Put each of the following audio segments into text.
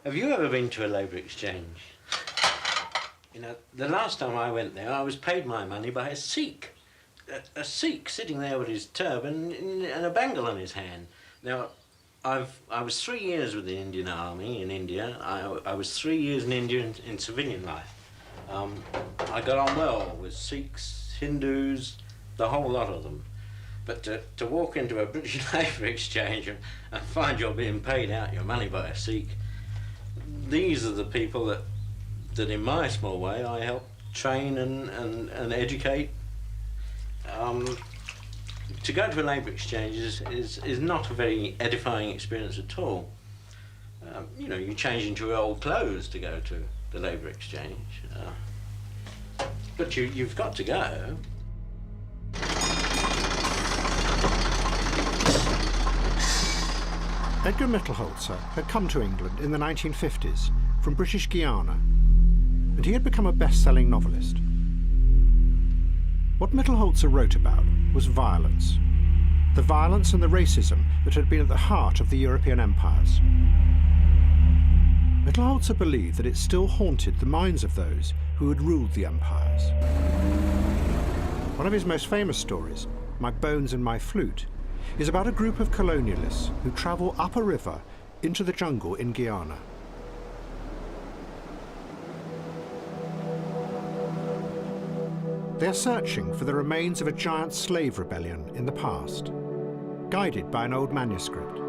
Have you ever been to a labour exchange? You know, the last time I went there, I was paid my money by a Sikh. A Sikh sitting there with his turban and a bangle on his hand. Now, I was 3 years with the Indian Army in India. I was 3 years in India in civilian life. I got on well with Sikhs, Hindus, the whole lot of them. But to walk into a British labour exchange and find you're being paid out your money by a Sikh, these are the people that in my small way I help train and educate. To go to a labour exchange is not a very edifying experience at all. You know, you change into your old clothes to go to the labour exchange. But you've got to go. Edgar Mittelholzer had come to England in the 1950s from British Guiana, and he had become a best-selling novelist. What Mittelholzer wrote about was violence, the violence and the racism that had been at the heart of the European empires. Mittelholzer believed that it still haunted the minds of those who had ruled the empires. One of his most famous stories, My Bones and My Flute, is about a group of colonialists who travel up a river into the jungle in Guyana. They are searching for the remains of a giant slave rebellion in the past, guided by an old manuscript.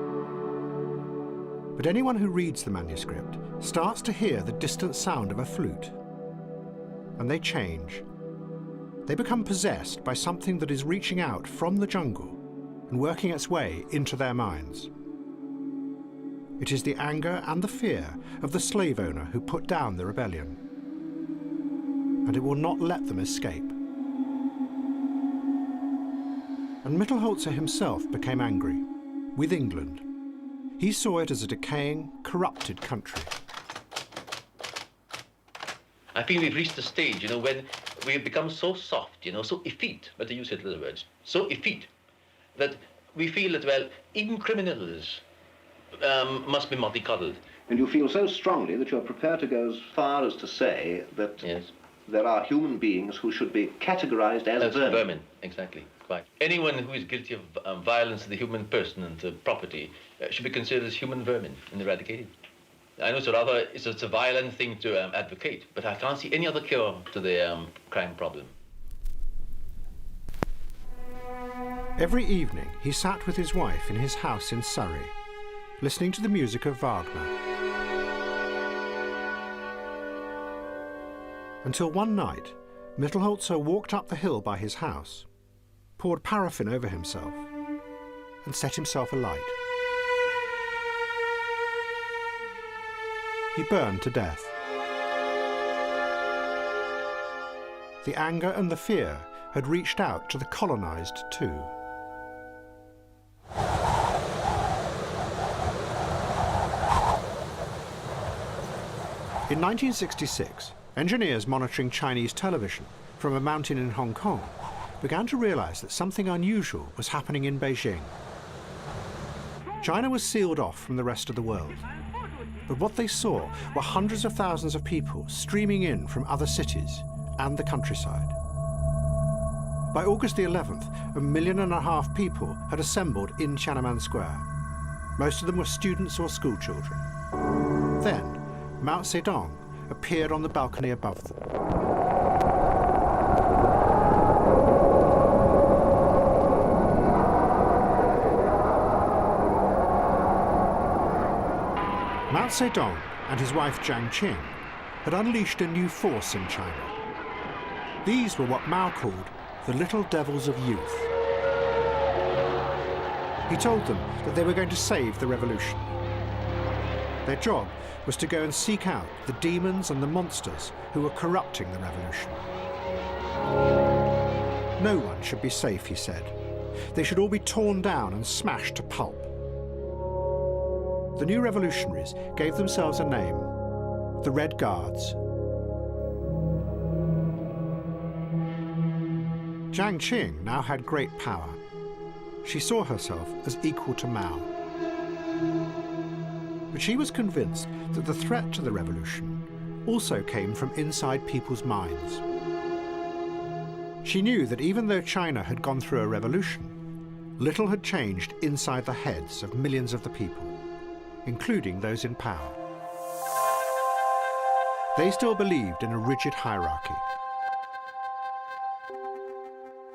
But anyone who reads the manuscript starts to hear the distant sound of a flute, and they change. They become possessed by something that is reaching out from the jungle and working its way into their minds. It is the anger and the fear of the slave owner who put down the rebellion, and it will not let them escape. And Mittelholzer himself became angry with England. He saw it as a decaying, corrupted country. I think we've reached a stage, you know, when we have become so soft, you know, so effete, but to use it little words, so effete, that we feel that, well, even criminals must be mollycoddled. And you feel so strongly that you're prepared to go as far as to say that there are human beings who should be categorized as vermin. Exactly, quite. Anyone who is guilty of violence to the human person and to property should be considered as human vermin and eradicated. I know it's a violent thing to advocate, but I can't see any other cure to the crime problem. Every evening, he sat with his wife in his house in Surrey, listening to the music of Wagner. Until one night, Mittelholzer walked up the hill by his house, poured paraffin over himself, and set himself alight. He burned to death. The anger and the fear had reached out to the colonized too. In 1966, engineers monitoring Chinese television from a mountain in Hong Kong began to realize that something unusual was happening in Beijing. China was sealed off from the rest of the world, but what they saw were hundreds of thousands of people streaming in from other cities and the countryside. By August the 11th, 1.5 million people had assembled in Tiananmen Square. Most of them were students or schoolchildren. Then, Mao Zedong appeared on the balcony above them. Mao Zedong and his wife Jiang had unleashed a new force in China. These were what Mao called the little devils of youth. He told them that they were going to save the revolution. Their job was to go and seek out the demons and the monsters who were corrupting the revolution. No one should be safe, he said. They should all be torn down and smashed to pulp. The new revolutionaries gave themselves a name, the Red Guards. Jiang Qing now had great power. She saw herself as equal to Mao. But she was convinced that the threat to the revolution also came from inside people's minds. She knew that even though China had gone through a revolution, little had changed inside the heads of millions of the people, including those in power. They still believed in a rigid hierarchy.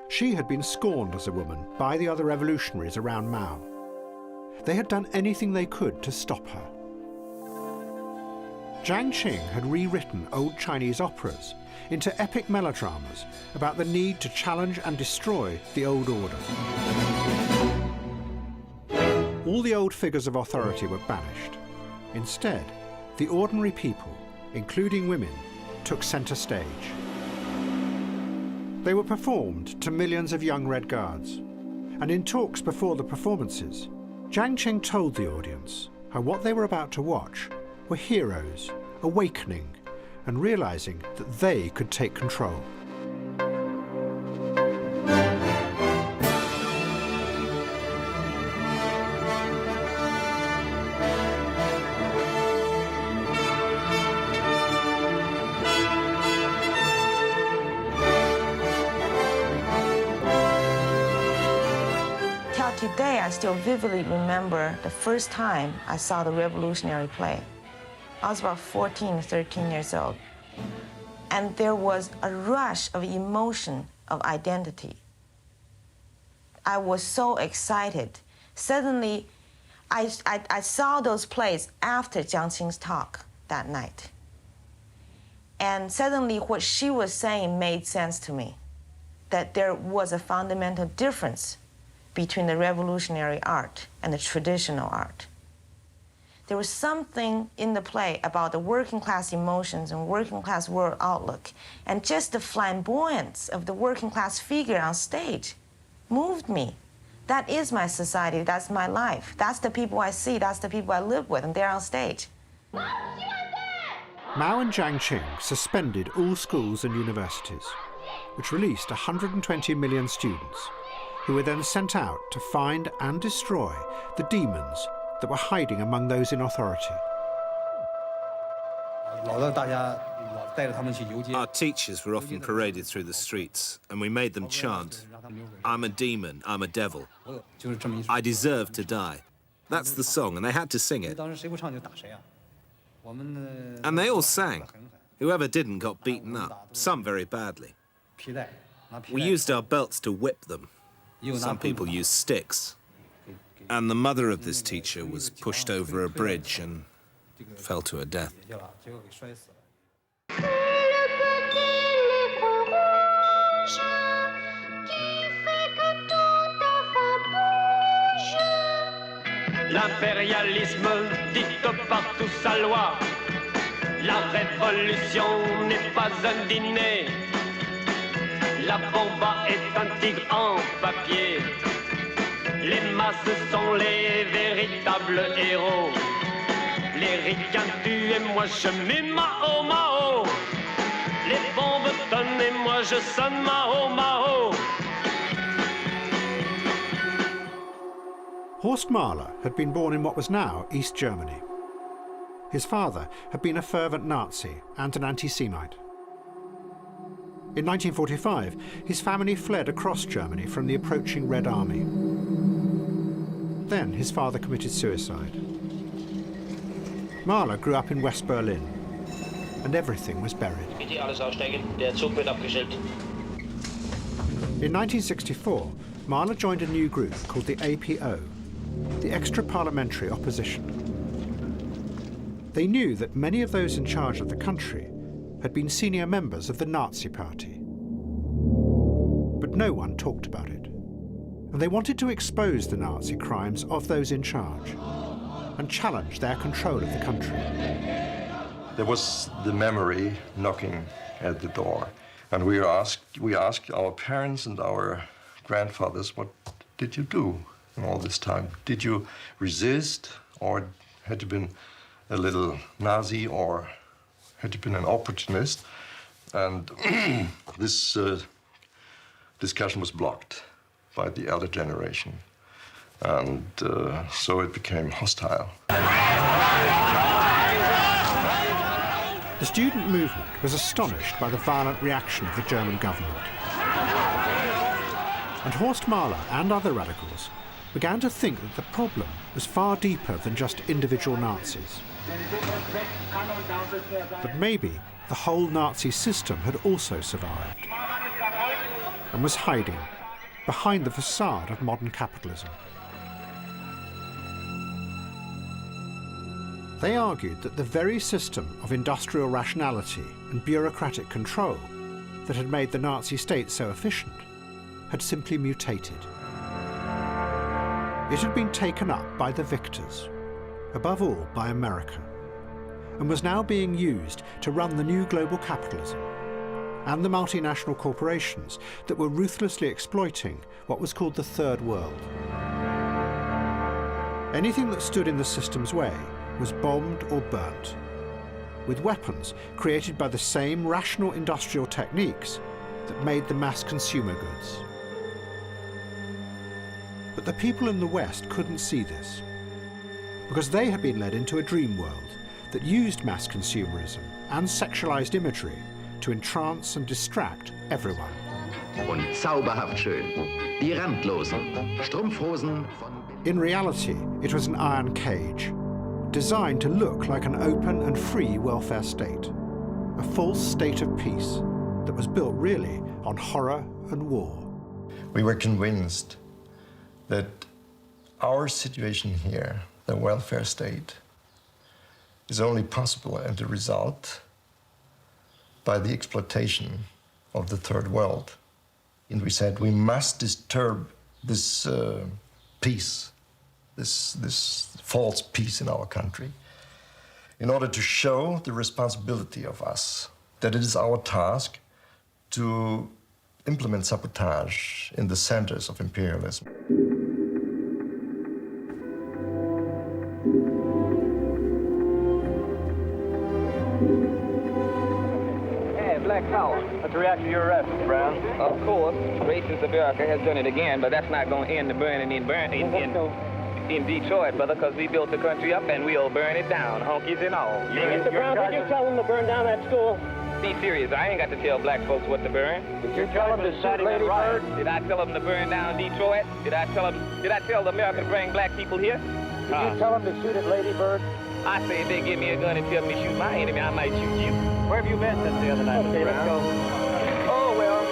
She had been scorned as a woman by the other revolutionaries around Mao. They had done anything they could to stop her. Jiang had rewritten old Chinese operas into epic melodramas about the need to challenge and destroy the old order. All the old figures of authority were banished. Instead, the ordinary people, including women, took centre stage. They were performed to millions of young Red Guards, and in talks before the performances, Jiang told the audience how what they were about to watch were heroes awakening and realizing that they could take control. Till today, I still vividly remember the first time I saw the revolutionary play. I was about 14, 13 years old. And there was a rush of emotion, of identity. I was so excited. Suddenly, I saw those plays after Jiang Qing's talk that night. And suddenly what she was saying made sense to me, that there was a fundamental difference between the revolutionary art and the traditional art. There was something in the play about the working class emotions and working class world outlook, and just the flamboyance of the working class figure on stage moved me. That is my society, that's my life. That's the people I see, that's the people I live with, and they're on stage. Mao and Jiang suspended all schools and universities, which released 120 million students, who were then sent out to find and destroy the demons that were hiding among those in authority. Our teachers were often paraded through the streets, and we made them chant, "I'm a demon, I'm a devil. I deserve to die." That's the song, and they had to sing it. And they all sang. Whoever didn't got beaten up, some very badly. We used our belts to whip them. Some people used sticks. And the mother of this teacher was pushed over a bridge and fell to her death. L'impérialisme dicte partout sa loi. La révolution n'est pas un dîner. La bomba est un tigre en papier. Les masses sont les véritables héros. Les ricains tuent et moi je mets Mao Mao. Les bombes tonnent et moi je sonne Mao Mao. Horst Mahler had been born in what was now East Germany. His father had been a fervent Nazi and an anti-Semite. In 1945, his family fled across Germany from the approaching Red Army. Then his father committed suicide. Mahler grew up in West Berlin, and everything was buried. In 1964, Mahler joined a new group called the APO, the Extra-Parliamentary Opposition. They knew that many of those in charge of the country had been senior members of the Nazi Party. But no one talked about it. And they wanted to expose the Nazi crimes of those in charge and challenge their control of the country. There was the memory knocking at the door. And we asked our parents and our grandfathers, what did you do in all this time? Did you resist, or had you been a little Nazi, or had you been an opportunist? And this discussion was blocked by the elder generation. And so it became hostile. The student movement was astonished by the violent reaction of the German government. And Horst Mahler and other radicals began to think that the problem was far deeper than just individual Nazis. That maybe the whole Nazi system had also survived and was hiding behind the facade of modern capitalism. They argued that the very system of industrial rationality and bureaucratic control that had made the Nazi state so efficient had simply mutated. It had been taken up by the victors, above all by America, and was now being used to run the new global capitalism and the multinational corporations that were ruthlessly exploiting what was called the Third World. Anything that stood in the system's way was bombed or burnt, with weapons created by the same rational industrial techniques that made the mass consumer goods. But the people in the West couldn't see this, because they had been led into a dream world that used mass consumerism and sexualized imagery to entrance and distract everyone. Und zauberhaft schön. Die Randlosen. Strumpfhosen von... In reality, it was an iron cage, designed to look like an open and free welfare state, a false state of peace that was built really on horror and war. We were convinced that our situation here, the welfare state, is only possible and the result by the exploitation of the Third World. And we said we must disturb this peace, this false peace in our country, in order to show the responsibility of us, that it is our task to implement sabotage in the centers of imperialism. Black power. Let's react to your arrest, Mr. Brown. Of course, racist America has done it again, but that's not going to end the burning in Detroit, brother, because we built the country up and we'll burn it down, honkies and all. Mr. Brown, did you tell them to burn down that school? Be serious. I ain't got to tell black folks what to burn. Did you tell them to shoot Lady Bird? Did I tell them to burn down Detroit? Did I tell America to bring black people here? Did you tell them to shoot at Lady Bird? I say if they give me a gun and tell me to shoot my enemy, I might shoot you. Where have you been since the other night? Okay, let's go. Oh, well.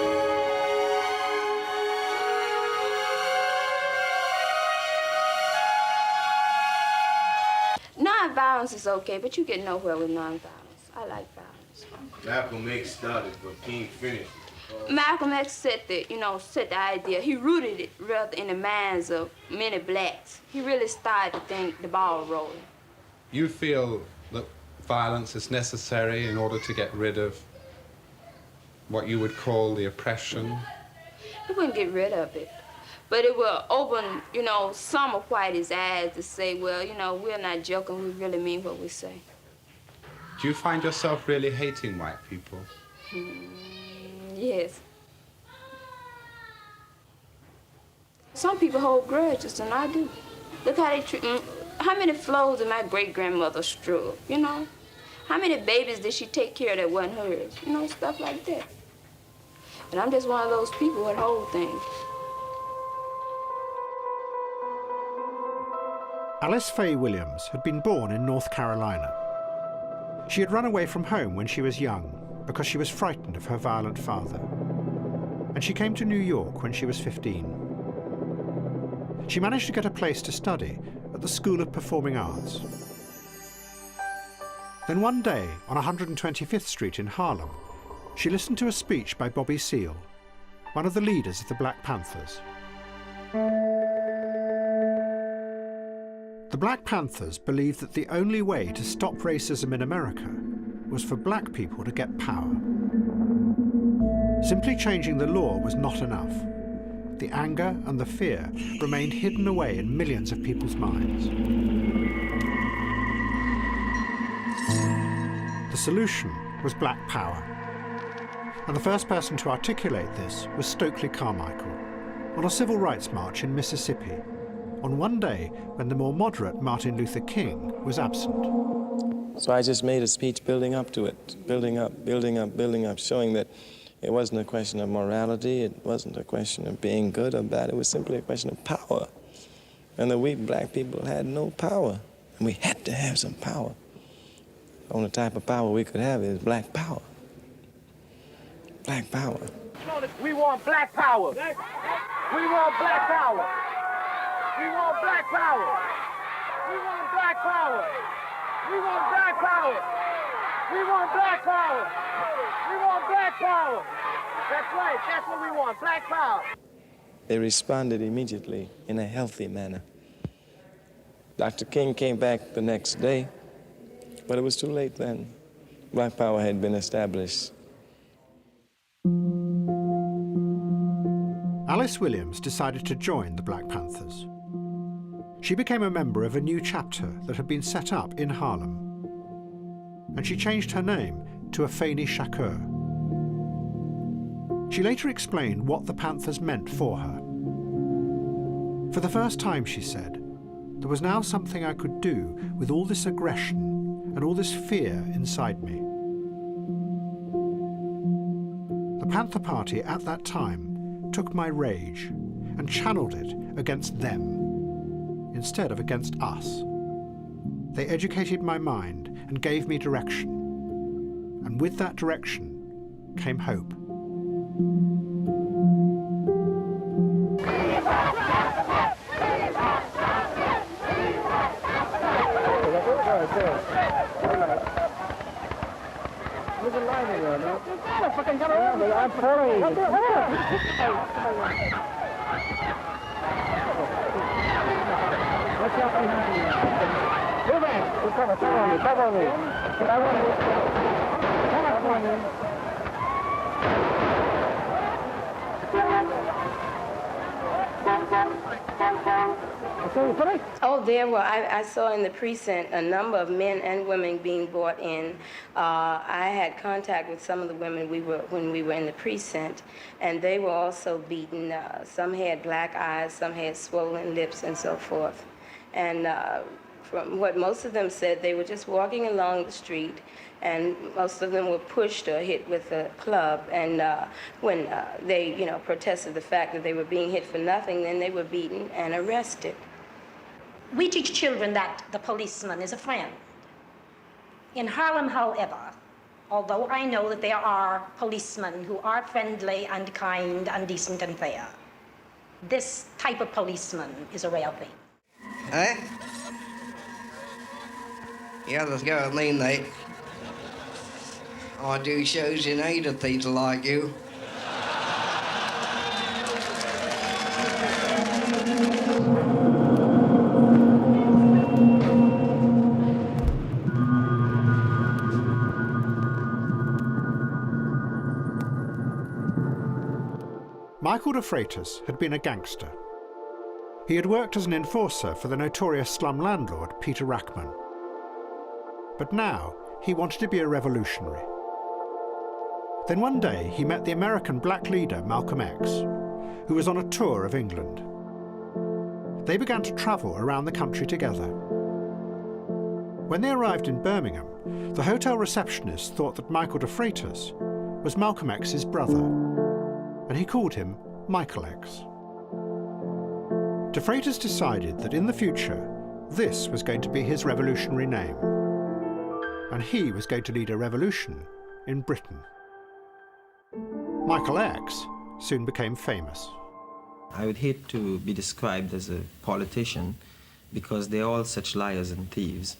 Non-violence is okay, but you get nowhere with non-violence. I like violence. Malcolm X started, but King finished. Malcolm X set the idea. He rooted it rather in the minds of many blacks. He really started the ball rolling. You feel that violence is necessary in order to get rid of what you would call the oppression? It wouldn't get rid of it, but it will open, some of whitey's eyes to say, well, we're not joking, we really mean what we say. Do you find yourself really hating white people? Yes. Some people hold grudges, and I do. Look how they treat me. How many flows did my great-grandmother stroke, How many babies did she take care of that wasn't hers? Stuff like that. And I'm just one of those people that hold things. Alice Faye Williams had been born in North Carolina. She had run away from home when she was young because she was frightened of her violent father. And she came to New York when she was 15. She managed to get a place to study at the School of Performing Arts. Then one day, on 125th Street in Harlem, she listened to a speech by Bobby Seale, one of the leaders of the Black Panthers. The Black Panthers believed that the only way to stop racism in America was for black people to get power. Simply changing the law was not enough. The anger and the fear remained hidden away in millions of people's minds. The solution was black power. And the first person to articulate this was Stokely Carmichael on a civil rights march in Mississippi on one day when the more moderate Martin Luther King was absent. So I just made a speech building up to it, building up, showing that it wasn't a question of morality, it wasn't a question of being good or bad, it was simply a question of power. And that we black people had no power, and we had to have some power. The only type of power we could have is black power. Black power. We want black power. We want black power. We want black power. We want black power. We want black power. We want black power. We want black power. That's right. That's what we want. Black power. They responded immediately in a healthy manner. Dr. King came back the next day, but it was too late then. Black power had been established. Alice Williams decided to join the Black Panthers. She became a member of a new chapter that had been set up in Harlem, and she changed her name to Afeni Shakur. She later explained what the Panthers meant for her. For the first time, she said, there was now something I could do with all this aggression and all this fear inside me. The Panther Party at that time took my rage and channeled it against them instead of against us. They educated my mind and gave me direction, and with that direction came hope. I'm following you. What's happening here? Move in. Cover me. Cover me. Cover me. Oh, there were. I saw in the precinct a number of men and women being brought in. I had contact with some of the women when we were in the precinct, and they were also beaten. Some had black eyes, some had swollen lips, and so forth. And from what most of them said, they were just walking along the street, and most of them were pushed or hit with a club. And when they, protested the fact that they were being hit for nothing, then they were beaten and arrested. We teach children that the policeman is a friend. In Harlem, however, although I know that there are policemen who are friendly and kind and decent and fair, this type of policeman is a rare thing. Eh? The others go at me, mate. I do shows in aid of people like you. Michael de Freitas had been a gangster. He had worked as an enforcer for the notorious slum landlord Peter Rackman. But now he wanted to be a revolutionary. Then one day he met the American black leader Malcolm X, who was on a tour of England. They began to travel around the country together. When they arrived in Birmingham, the hotel receptionist thought that Michael de Freitas was Malcolm X's brother, and he called him Michael X. De Freitas decided that in the future, this was going to be his revolutionary name, and he was going to lead a revolution in Britain. Michael X soon became famous. I would hate to be described as a politician because they're all such liars and thieves.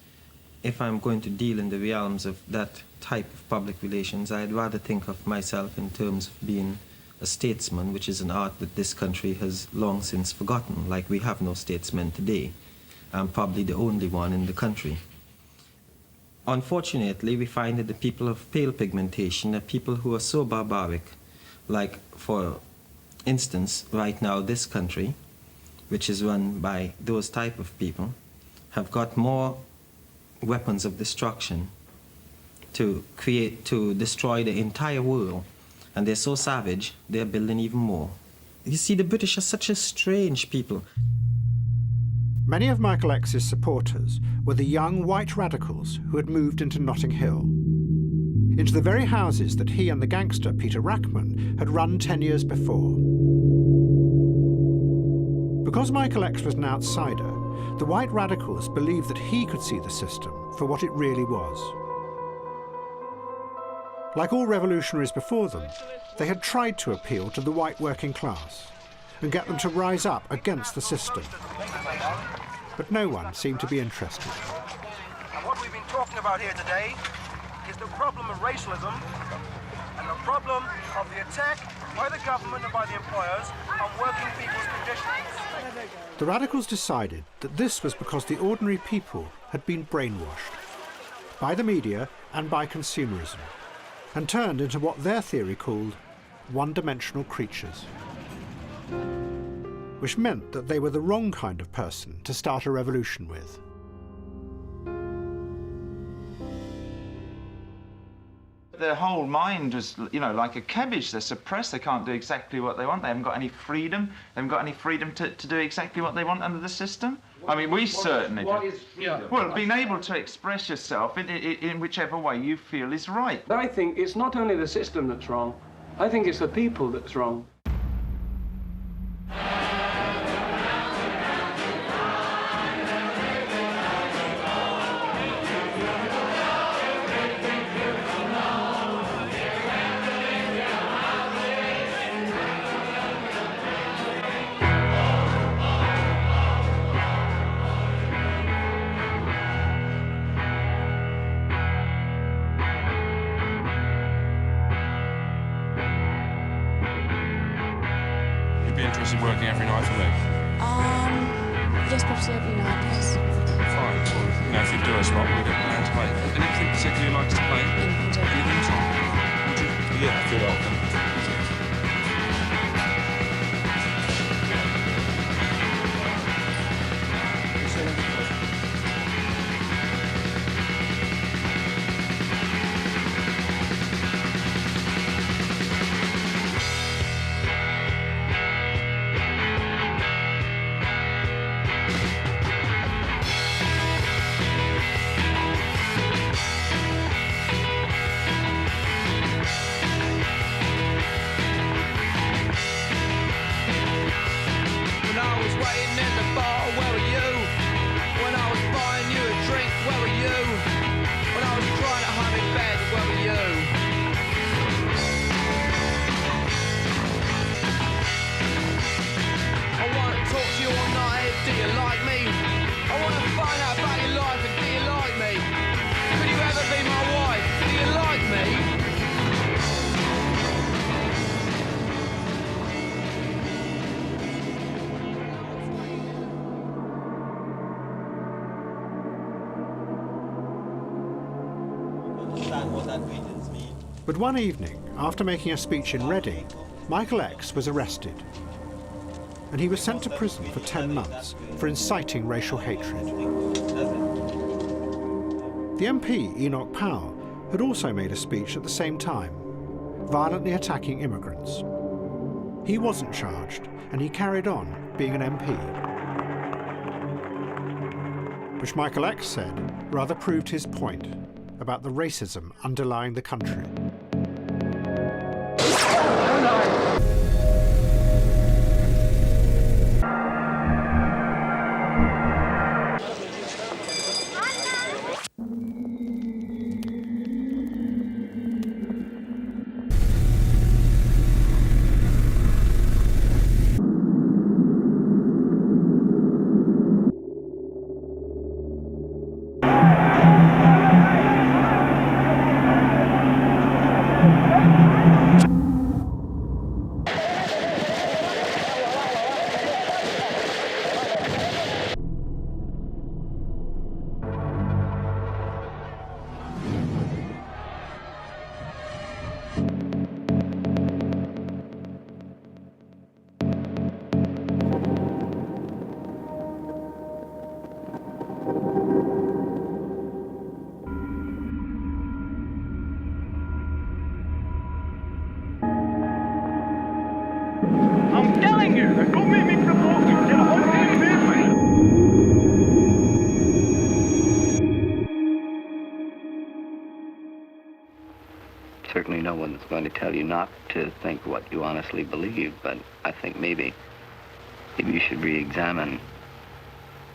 If I'm going to deal in the realms of that type of public relations, I'd rather think of myself in terms of being a statesman, which is an art that this country has long since forgotten, like we have no statesmen today. I'm probably the only one in the country. Unfortunately, we find that the people of pale pigmentation are people who are so barbaric, like, for instance, right now this country, which is run by those type of people, have got more weapons of destruction to destroy the entire world. And they're so savage, they're building even more. You see, the British are such a strange people. Many of Michael X's supporters were the young white radicals who had moved into Notting Hill, into the very houses that he and the gangster Peter Rachman had run 10 years before. Because Michael X was an outsider, the white radicals believed that he could see the system for what it really was. Like all revolutionaries before them, they had tried to appeal to the white working class and get them to rise up against the system. But no one seemed to be interested. And what we've been talking about here today is the problem of racialism and the problem of the attack by the government and by the employers on working people's conditions. The radicals decided that this was because the ordinary people had been brainwashed by the media and by consumerism, and turned into what their theory called one-dimensional creatures, which meant that they were the wrong kind of person to start a revolution with. Their whole mind was, like a cabbage. They're suppressed. They can't do exactly what they want. They haven't got any freedom. They haven't got any freedom to do exactly what they want under the system. I mean, we certainly What do. is freedom? Well, being able to express yourself in whichever way you feel is right. I think it's not only the system that's wrong, I think it's the people that's wrong. Working every night for me? Yes, possibly every night, yes. Fine. Well, if you do a spot, we'll get around to play. Anything particularly you like to play? Anything, Tom? Would you? Yeah, I feel welcome. But one evening, after making a speech in Reading, Michael X was arrested, and he was sent to prison for 10 months for inciting racial hatred. The MP, Enoch Powell, had also made a speech at the same time, violently attacking immigrants. He wasn't charged, and he carried on being an MP, which Michael X said rather proved his point about the racism underlying the country. certainly no one that's going to tell you not to think what you honestly believe, but I think maybe you should re-examine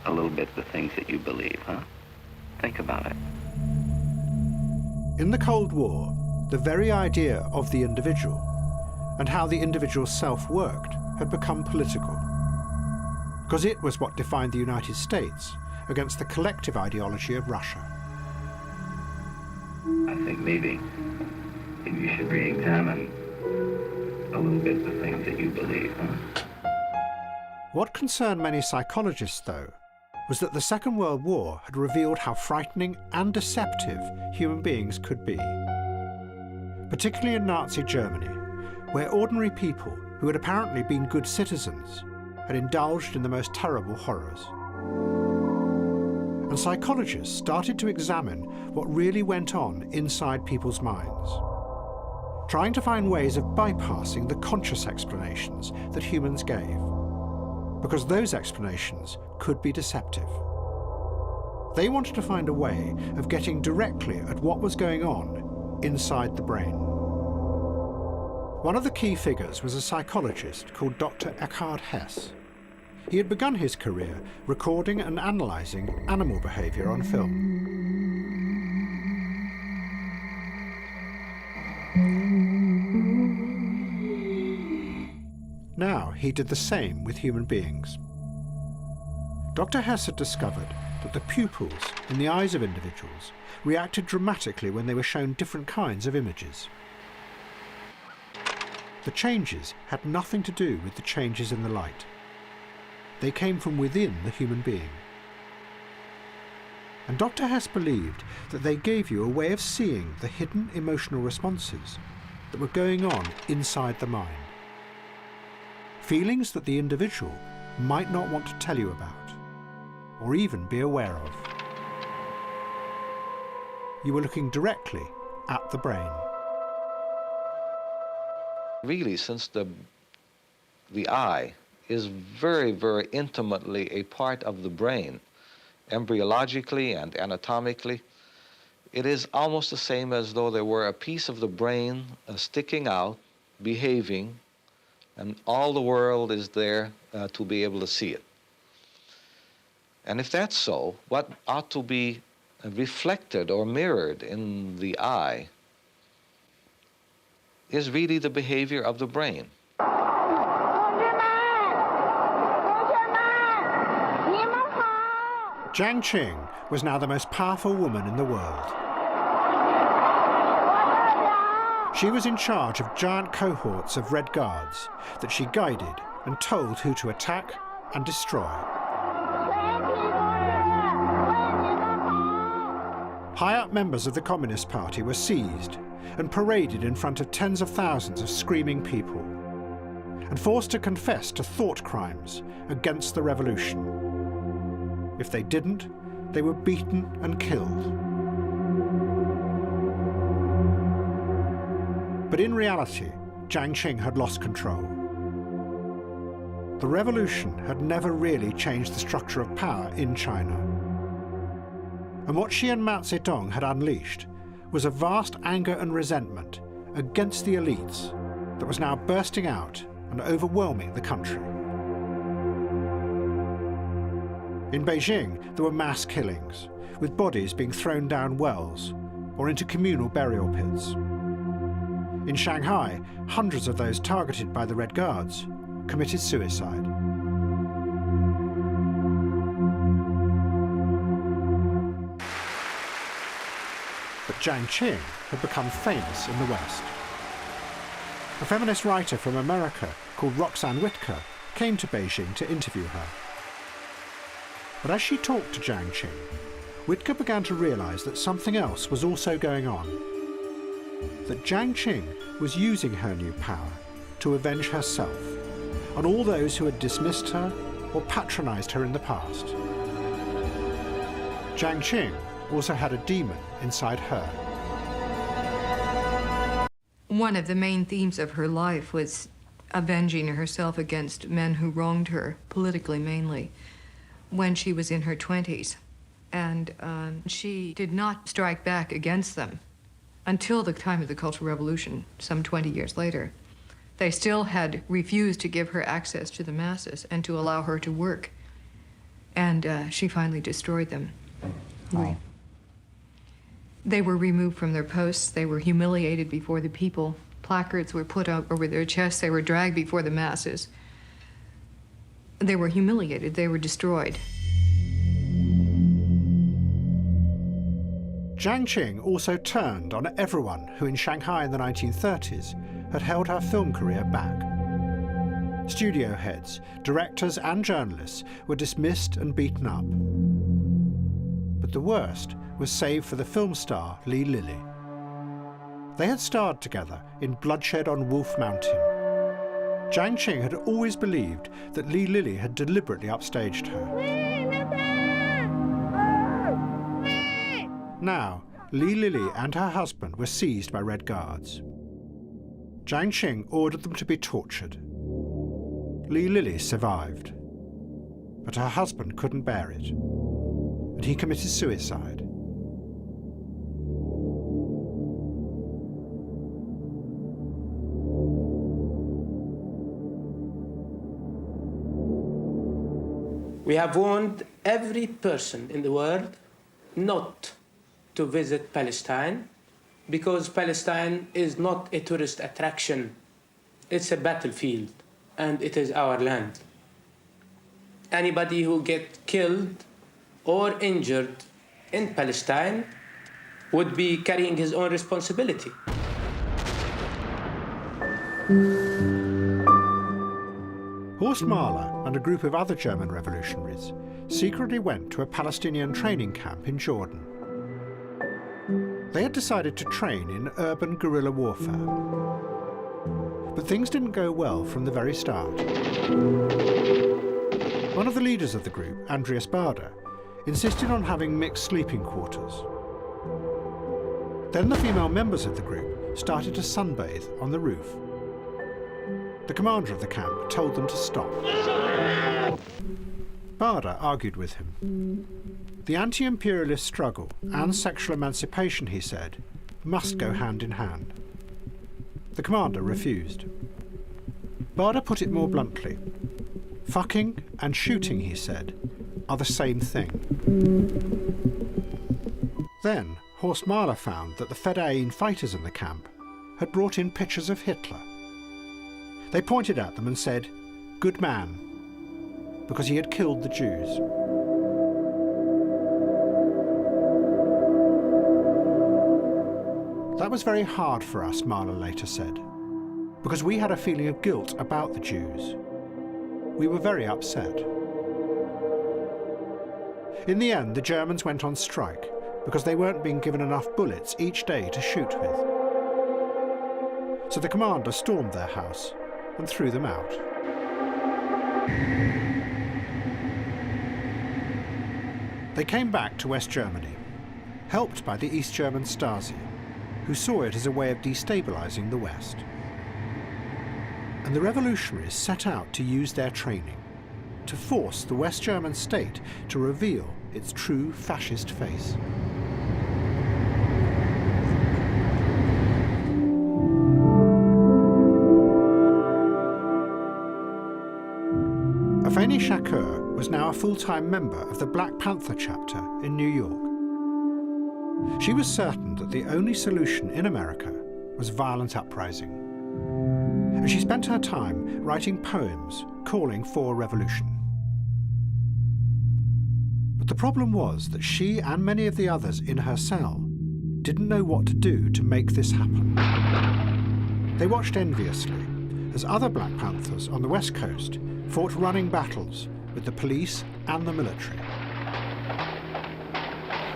a little bit the things that you believe, huh? Think about it. In the Cold War, the very idea of the individual and how the individual's self worked had become political, because it was what defined the United States against the collective ideology of Russia. I think maybe you should re-examine a little bit the things that you believe, huh? What concerned many psychologists, though, was that the Second World War had revealed how frightening and deceptive human beings could be. Particularly in Nazi Germany, where ordinary people who had apparently been good citizens had indulged in the most terrible horrors. And psychologists started to examine what really went on inside people's minds, trying to find ways of bypassing the conscious explanations that humans gave, because those explanations could be deceptive. They wanted to find a way of getting directly at what was going on inside the brain. One of the key figures was a psychologist called Dr. Eckhard Hess. He had begun his career recording and analysing animal behaviour on film. Now he did the same with human beings. Dr. Hess had discovered that the pupils in the eyes of individuals reacted dramatically when they were shown different kinds of images. The changes had nothing to do with the changes in the light. They came from within the human being. And Dr. Hess believed that they gave you a way of seeing the hidden emotional responses that were going on inside the mind. Feelings that the individual might not want to tell you about, or even be aware of. You were looking directly at the brain. Really, since the eye is very, very intimately a part of the brain, embryologically and anatomically, it is almost the same as though there were a piece of the brain sticking out, behaving, and all the world is there to be able to see it. And if that's so, what ought to be reflected or mirrored in the eye is really the behavior of the brain. Jiang Qing was now the most powerful woman in the world. She was in charge of giant cohorts of Red Guards that she guided and told who to attack and destroy. High-up members of the Communist Party were seized and paraded in front of tens of thousands of screaming people and forced to confess to thought crimes against the revolution. If they didn't, they were beaten and killed. But in reality, Jiang Qing had lost control. The revolution had never really changed the structure of power in China. And what she and Mao Zedong had unleashed was a vast anger and resentment against the elites that was now bursting out and overwhelming the country. In Beijing, there were mass killings, with bodies being thrown down wells or into communal burial pits. In Shanghai, hundreds of those targeted by the Red Guards committed suicide. But Jiang Qing had become famous in the West. A feminist writer from America called Roxanne Whitaker came to Beijing to interview her. But as she talked to Jiang Qing, Whitaker began to realize that something else was also going on. That Jiang Qing was using her new power to avenge herself on all those who had dismissed her or patronized her in the past. Jiang Qing also had a demon inside her. One of the main themes of her life was avenging herself against men who wronged her, politically mainly, when she was in her 20s. And she did not strike back against them. until the time of the Cultural Revolution, some 20 years later, they still had refused to give her access to the masses and to allow her to work. And she finally destroyed them. Wow. They were removed from their posts. They were humiliated before the people. Placards were put up over their chests. They were dragged before the masses. They were humiliated. They were destroyed. Jiang Qing also turned on everyone who in Shanghai in the 1930s had held her film career back. Studio heads, directors and journalists were dismissed and beaten up. But the worst was saved for the film star Li Lili. They had starred together in Bloodshed on Wolf Mountain. Jiang Qing had always believed that Li Lili had deliberately upstaged her. Now, Li Lili and her husband were seized by Red Guards. Jiang Qing ordered them to be tortured. Li Lili survived, but her husband couldn't bear it, and he committed suicide. We have warned every person in the world not to visit Palestine because Palestine is not a tourist attraction. It's a battlefield, and it is our land. Anybody who gets killed or injured in Palestine would be carrying his own responsibility. Horst Mahler and a group of other German revolutionaries secretly went to a Palestinian training camp in Jordan. They had decided to train in urban guerrilla warfare. But things didn't go well from the very start. One of the leaders of the group, Andreas Baader, insisted on having mixed sleeping quarters. Then the female members of the group started to sunbathe on the roof. The commander of the camp told them to stop. Baader argued with him. The anti-imperialist struggle and sexual emancipation, he said, must go hand in hand. The commander refused. Baader put it more bluntly. Fucking and shooting, he said, are the same thing. Then Horst Mahler found that the Fedayeen fighters in the camp had brought in pictures of Hitler. They pointed at them and said, "Good man," because he had killed the Jews. That was very hard for us, Mahler later said, because we had a feeling of guilt about the Jews. We were very upset. In the end, the Germans went on strike because they weren't being given enough bullets each day to shoot with. So the commander stormed their house and threw them out. They came back to West Germany, helped by the East German Stasi, who saw it as a way of destabilizing the West. And the revolutionaries set out to use their training to force the West German state to reveal its true fascist face. Afeni Shakur was now a full-time member of the Black Panther chapter in New York. She was certain that the only solution in America was violent uprising. And she spent her time writing poems calling for revolution. But the problem was that she and many of the others in her cell didn't know what to do to make this happen. They watched enviously as other Black Panthers on the West Coast fought running battles with the police and the military.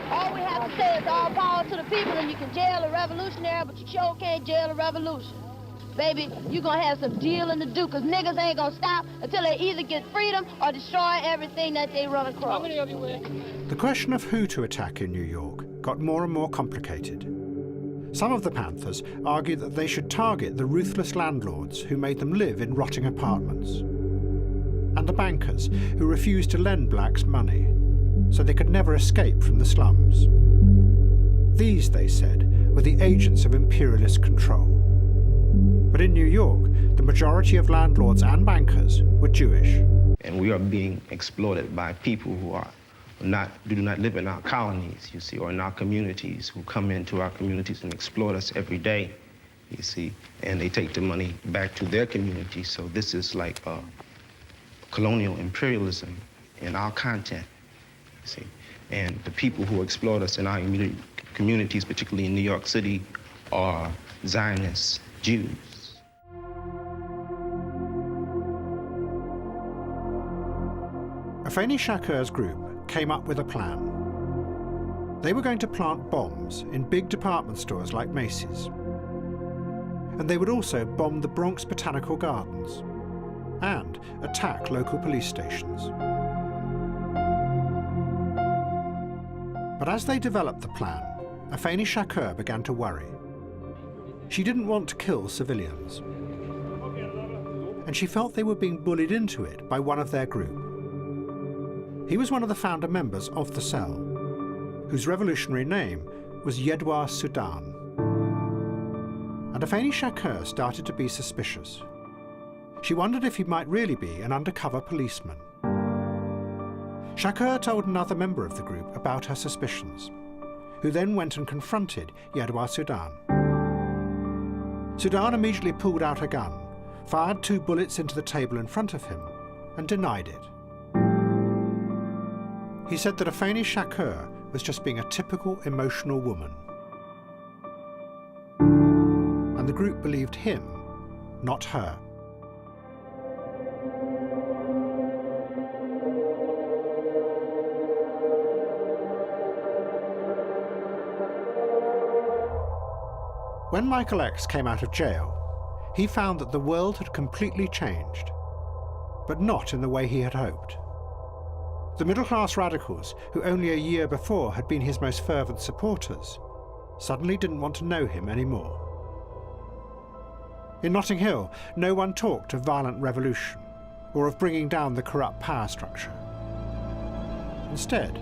All we have to say is all power to the people, and you can jail a revolutionary, but you sure can't jail a revolution. Baby, you're gonna have some dealing to do, because niggas ain't gonna stop until they either get freedom or destroy everything that they run across. How many of you with? The question of who to attack in New York got more and more complicated. Some of the Panthers argued that they should target the ruthless landlords who made them live in rotting apartments, and the bankers who refused to lend blacks money, so they could never escape from the slums. These, they said, were the agents of imperialist control. But in New York, the majority of landlords and bankers were Jewish. And we are being exploited by people who do not live in our colonies, you see, or in our communities, who come into our communities and exploit us every day, you see, and they take the money back to their communities. So this is like colonial imperialism in our content, you see. And the people who exploit us in our communities, particularly in New York City, are Zionist Jews. Afeni Shakur's group came up with a plan. They were going to plant bombs in big department stores like Macy's. And they would also bomb the Bronx Botanical Gardens and attack local police stations. But as they developed the plan, Afeni Shakur began to worry. She didn't want to kill civilians. And she felt they were being bullied into it by one of their group. He was one of the founder members of the cell, whose revolutionary name was Yedwa Sudan. And Afeni Shakur started to be suspicious. She wondered if he might really be an undercover policeman. Shakur told another member of the group about her suspicions, who then went and confronted Yedwa Sudan. Sudan immediately pulled out a gun, fired 2 bullets into the table in front of him, and denied it. He said that Afeni Shakur was just being a typical emotional woman. And the group believed him, not her. When Michael X came out of jail, he found that the world had completely changed, but not in the way he had hoped. The middle-class radicals, who only a year before had been his most fervent supporters, suddenly didn't want to know him anymore. In Notting Hill, no one talked of violent revolution or of bringing down the corrupt power structure. Instead,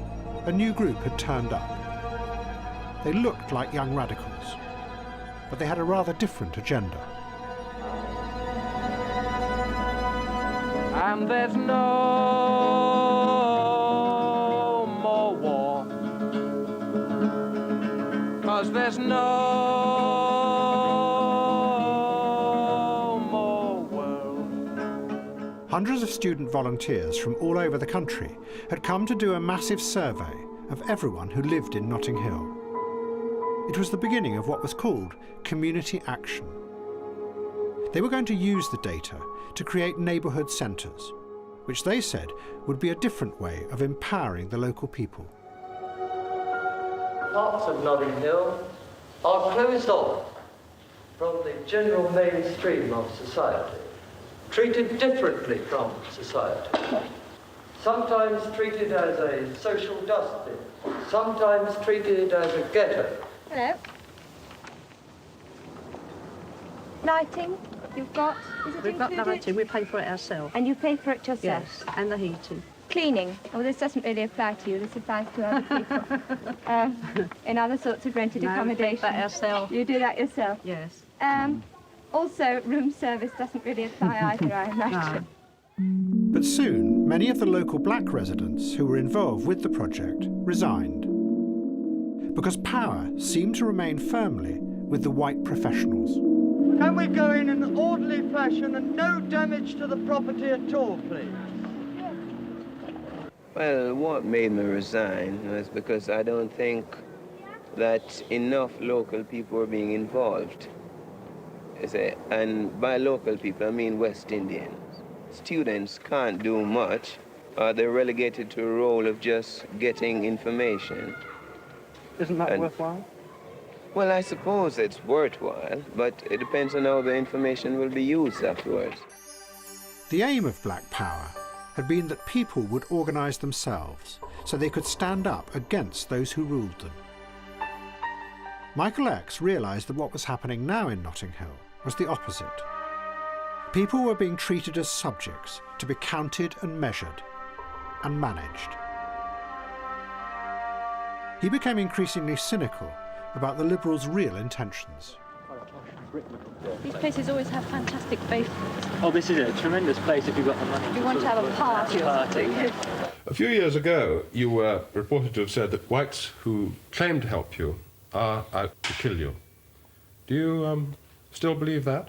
a new group had turned up. They looked like young radicals, but they had a rather different agenda. And there's no more war, 'cause there's no more world. Hundreds of student volunteers from all over the country had come to do a massive survey of everyone who lived in Notting Hill. It was the beginning of what was called community action. They were going to use the data to create neighbourhood centres, which they said would be a different way of empowering the local people. Parts of Notting Hill are closed off from the general mainstream of society, treated differently from society, sometimes treated as a social dustbin, sometimes treated as a ghetto. Hello. Lighting, you've got, is it We've got included? lighting, we pay for it ourselves. And you pay for it yourself? Yes, and the heating. Cleaning, oh, this doesn't really apply to you, this applies to other people. In other sorts of rented accommodation. We do that ourselves. You do that yourself? Yes. Also, room service doesn't really apply either, I imagine. But soon, many of the local black residents who were involved with the project resigned, because power seemed to remain firmly with the white professionals. Can we go in an orderly fashion and no damage to the property at all, please? Well, what made me resign was because I don't think that enough local people were being involved. And by local people, I mean West Indians. Students can't do much. They're relegated to a role of just getting information. Isn't that worthwhile? Well, I suppose it's worthwhile, but it depends on how the information will be used afterwards. The aim of Black Power had been that people would organise themselves so they could stand up against those who ruled them. Michael X realised that what was happening now in Notting Hill was the opposite. People were being treated as subjects to be counted and measured and managed. He became increasingly cynical about the Liberals' real intentions. These places always have fantastic basements. Oh, this is a tremendous place if you've got the money. You want to have a party or something. A few years ago, you were reported to have said that whites who claim to help you are out to kill you. Do you still believe that?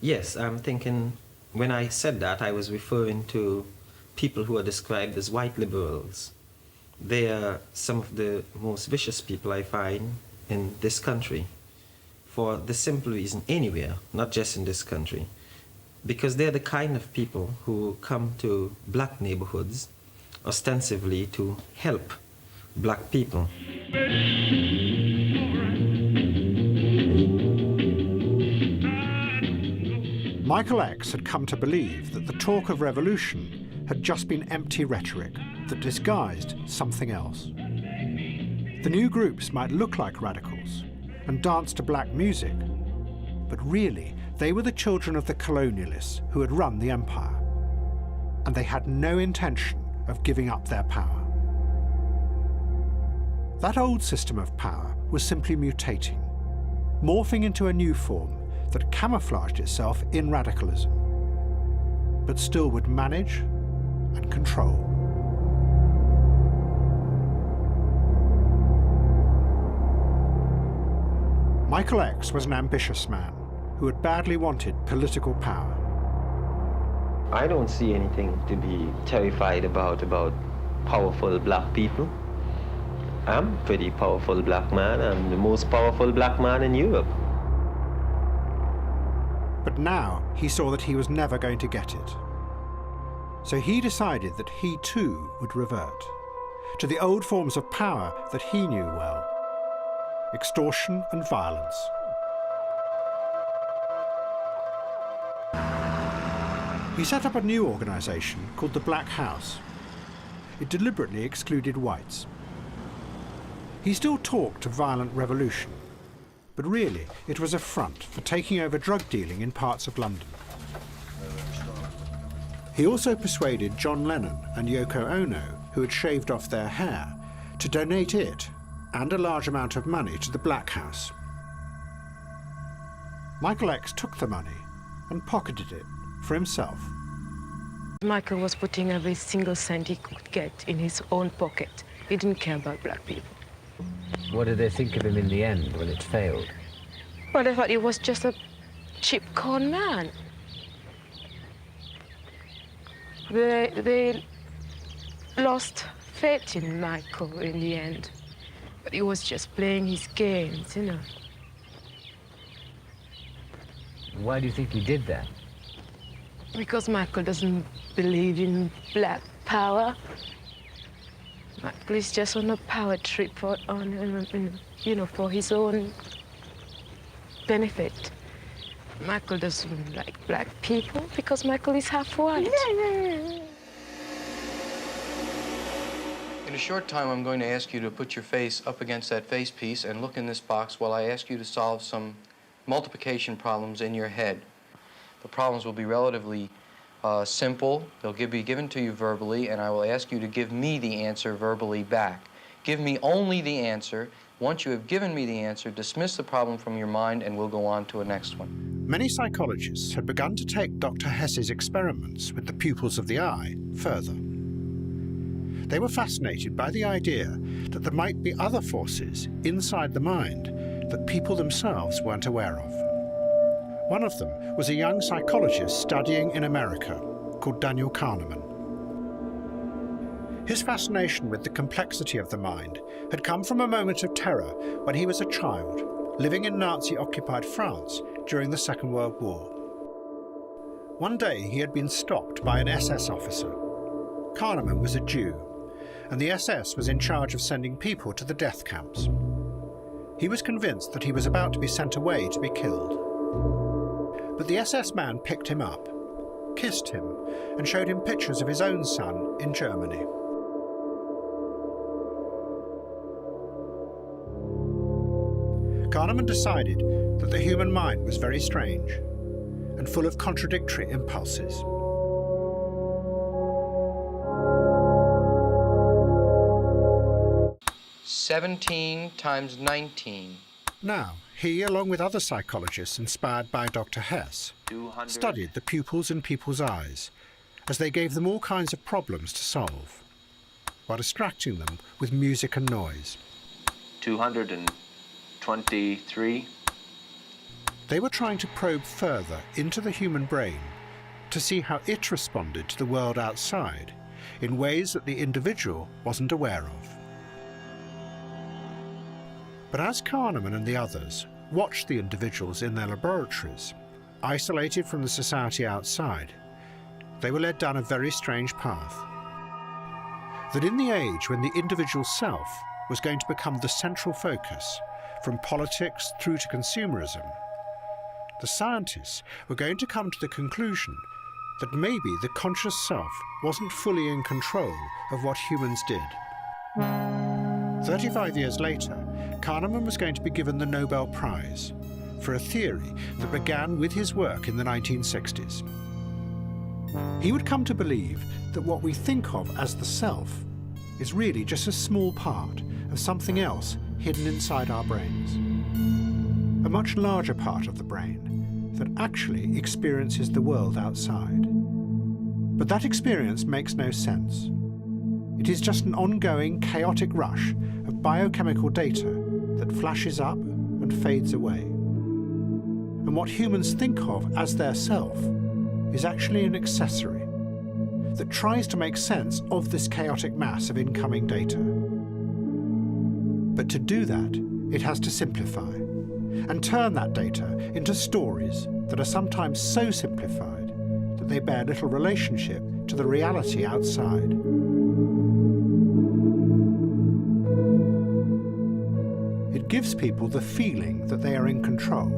Yes, I'm thinking when I said that, I was referring to people who are described as white liberals. They are some of the most vicious people I find in this country, for the simple reason anywhere, not just in this country, because they're the kind of people who come to black neighborhoods ostensibly to help black people. Michael X had come to believe that the talk of revolution had just been empty rhetoric that disguised something else. The new groups might look like radicals and dance to black music, but really they were the children of the colonialists who had run the empire, and they had no intention of giving up their power. That old system of power was simply mutating, morphing into a new form that camouflaged itself in radicalism, but still would manage and control. Michael X was an ambitious man who had badly wanted political power. I don't see anything to be terrified about powerful black people. I'm a pretty powerful black man. I'm the most powerful black man in Europe. But now he saw that he was never going to get it. So he decided that he too would revert to the old forms of power that he knew well: extortion and violence. He set up a new organisation called the Black House. It deliberately excluded whites. He still talked of violent revolution, but really it was a front for taking over drug dealing in parts of London. He also persuaded John Lennon and Yoko Ono, who had shaved off their hair, to donate it and a large amount of money to the Black House. Michael X took the money and pocketed it for himself. Michael was putting every single cent he could get in his own pocket. He didn't care about black people. What did they think of him in the end when it failed? Well, they thought he was just a cheap con man. They lost faith in Michael in the end. But he was just playing his games, you know. Why do you think he did that? Because Michael doesn't believe in black power. Michael is just on a power trip for his own benefit. Michael doesn't like black people because Michael is half white. In a short time, I'm going to ask you to put your face up against that face piece and look in this box while I ask you to solve some multiplication problems in your head. The problems will be relatively simple. They'll be given to you verbally, and I will ask you to give me the answer verbally back. Give me only the answer. Once you have given me the answer, dismiss the problem from your mind, and we'll go on to a next one. Many psychologists had begun to take Dr. Hess's experiments with the pupils of the eye further. They were fascinated by the idea that there might be other forces inside the mind that people themselves weren't aware of. One of them was a young psychologist studying in America called Daniel Kahneman. His fascination with the complexity of the mind had come from a moment of terror when he was a child, living in Nazi-occupied France during the Second World War. One day he had been stopped by an SS officer. Kahneman was a Jew, and the SS was in charge of sending people to the death camps. He was convinced that he was about to be sent away to be killed. But the SS man picked him up, kissed him, and showed him pictures of his own son in Germany. Kahneman decided that the human mind was very strange and full of contradictory impulses. 17 times 19. Now, he, along with other psychologists inspired by Dr. Hess, studied the pupils in people's eyes as they gave them all kinds of problems to solve, while distracting them with music and noise. 223. They were trying to probe further into the human brain to see how it responded to the world outside in ways that the individual wasn't aware of. But as Kahneman and the others watched the individuals in their laboratories, isolated from the society outside, they were led down a very strange path. That in the age when the individual self was going to become the central focus, from politics through to consumerism, the scientists were going to come to the conclusion that maybe the conscious self wasn't fully in control of what humans did. 35 years later, Kahneman was going to be given the Nobel Prize for a theory that began with his work in the 1960s. He would come to believe that what we think of as the self is really just a small part of something else hidden inside our brains. A much larger part of the brain that actually experiences the world outside. But that experience makes no sense. It is just an ongoing, chaotic rush of biochemical data that flashes up and fades away. And what humans think of as their self is actually an accessory that tries to make sense of this chaotic mass of incoming data. But to do that, it has to simplify and turn that data into stories that are sometimes so simplified that they bear little relationship to the reality outside. It gives people the feeling that they are in control,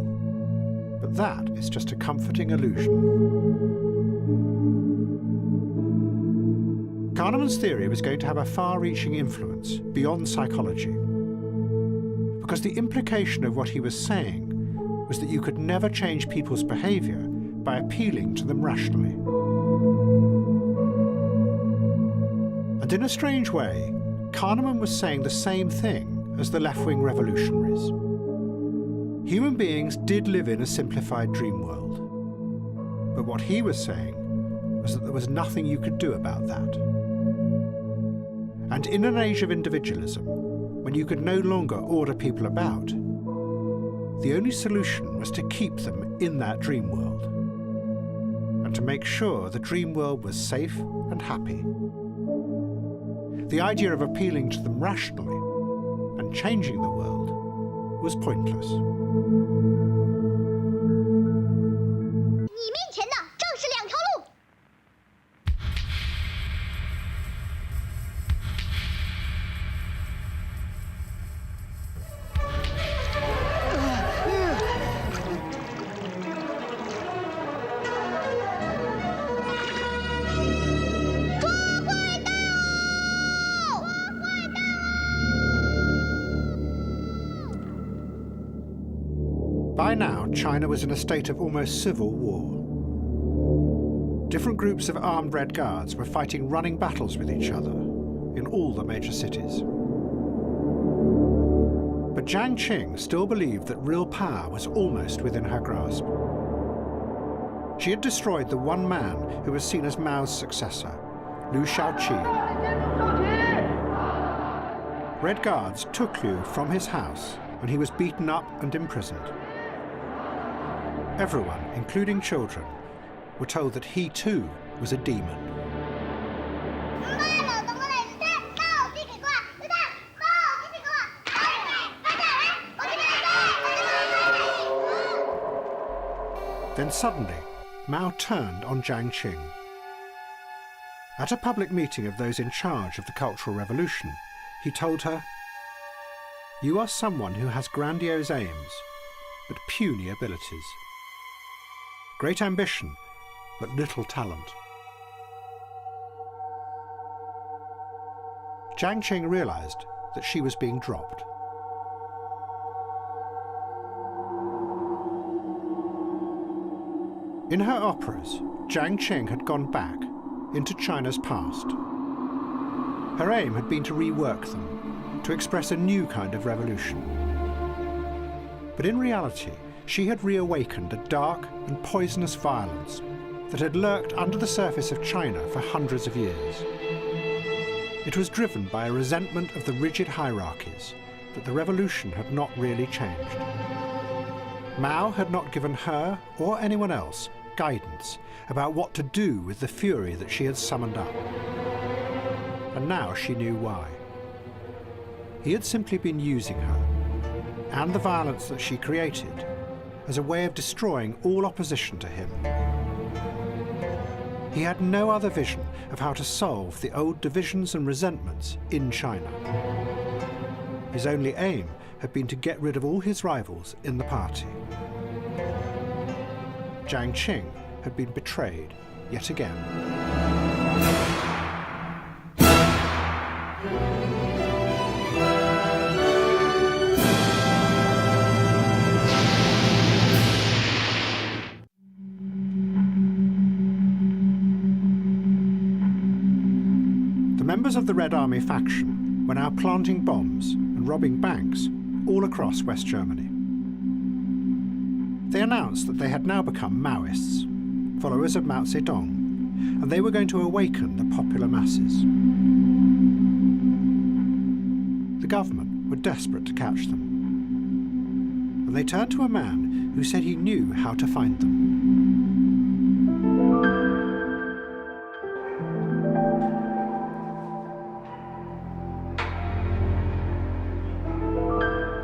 but that is just a comforting illusion. Kahneman's theory was going to have a far-reaching influence beyond psychology, because the implication of what he was saying was that you could never change people's behavior by appealing to them rationally. And in a strange way, Kahneman was saying the same thing as the left-wing revolutionaries. Human beings did live in a simplified dream world, but what he was saying was that there was nothing you could do about that. And in an age of individualism, when you could no longer order people about, the only solution was to keep them in that dream world, and to make sure the dream world was safe and happy. The idea of appealing to them rationally and changing the world was pointless. 你面前的正是两条路。 By now, China was in a state of almost civil war. Different groups of armed Red Guards were fighting running battles with each other in all the major cities. But Jiang Qing still believed that real power was almost within her grasp. She had destroyed the one man who was seen as Mao's successor, Liu Shaoqi. Red Guards took Liu from his house, and he was beaten up and imprisoned. Everyone, including children, were told that he too was a demon. Then suddenly, Mao turned on Jiang Qing. At a public meeting of those in charge of the Cultural Revolution, he told her, "You are someone who has grandiose aims, but puny abilities. Great ambition, but little talent." Jiang Qing realized that she was being dropped. In her operas, Jiang Qing had gone back into China's past. Her aim had been to rework them, to express a new kind of revolution. But in reality, she had reawakened a dark and poisonous violence that had lurked under the surface of China for hundreds of years. It was driven by a resentment of the rigid hierarchies that the revolution had not really changed. Mao had not given her or anyone else guidance about what to do with the fury that she had summoned up. And now she knew why. He had simply been using her, and the violence that she created, as a way of destroying all opposition to him. He had no other vision of how to solve the old divisions and resentments in China. His only aim had been to get rid of all his rivals in the party. Qing had been betrayed yet again. The members of the Red Army faction were now planting bombs and robbing banks all across West Germany. They announced that they had now become Maoists, followers of Mao Zedong, and they were going to awaken the popular masses. The government were desperate to catch them, and they turned to a man who said he knew how to find them.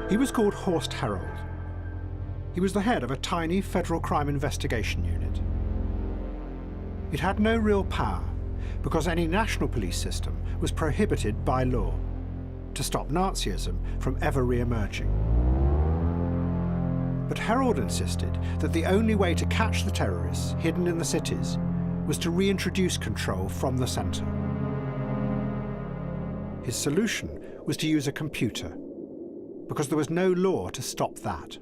He was called Horst Herold. He was the head of a tiny federal crime investigation unit. It had no real power because any national police system was prohibited by law to stop Nazism from ever re-emerging. But Herold insisted that the only way to catch the terrorists hidden in the cities was to reintroduce control from the centre. His solution was to use a computer, because there was no law to stop that.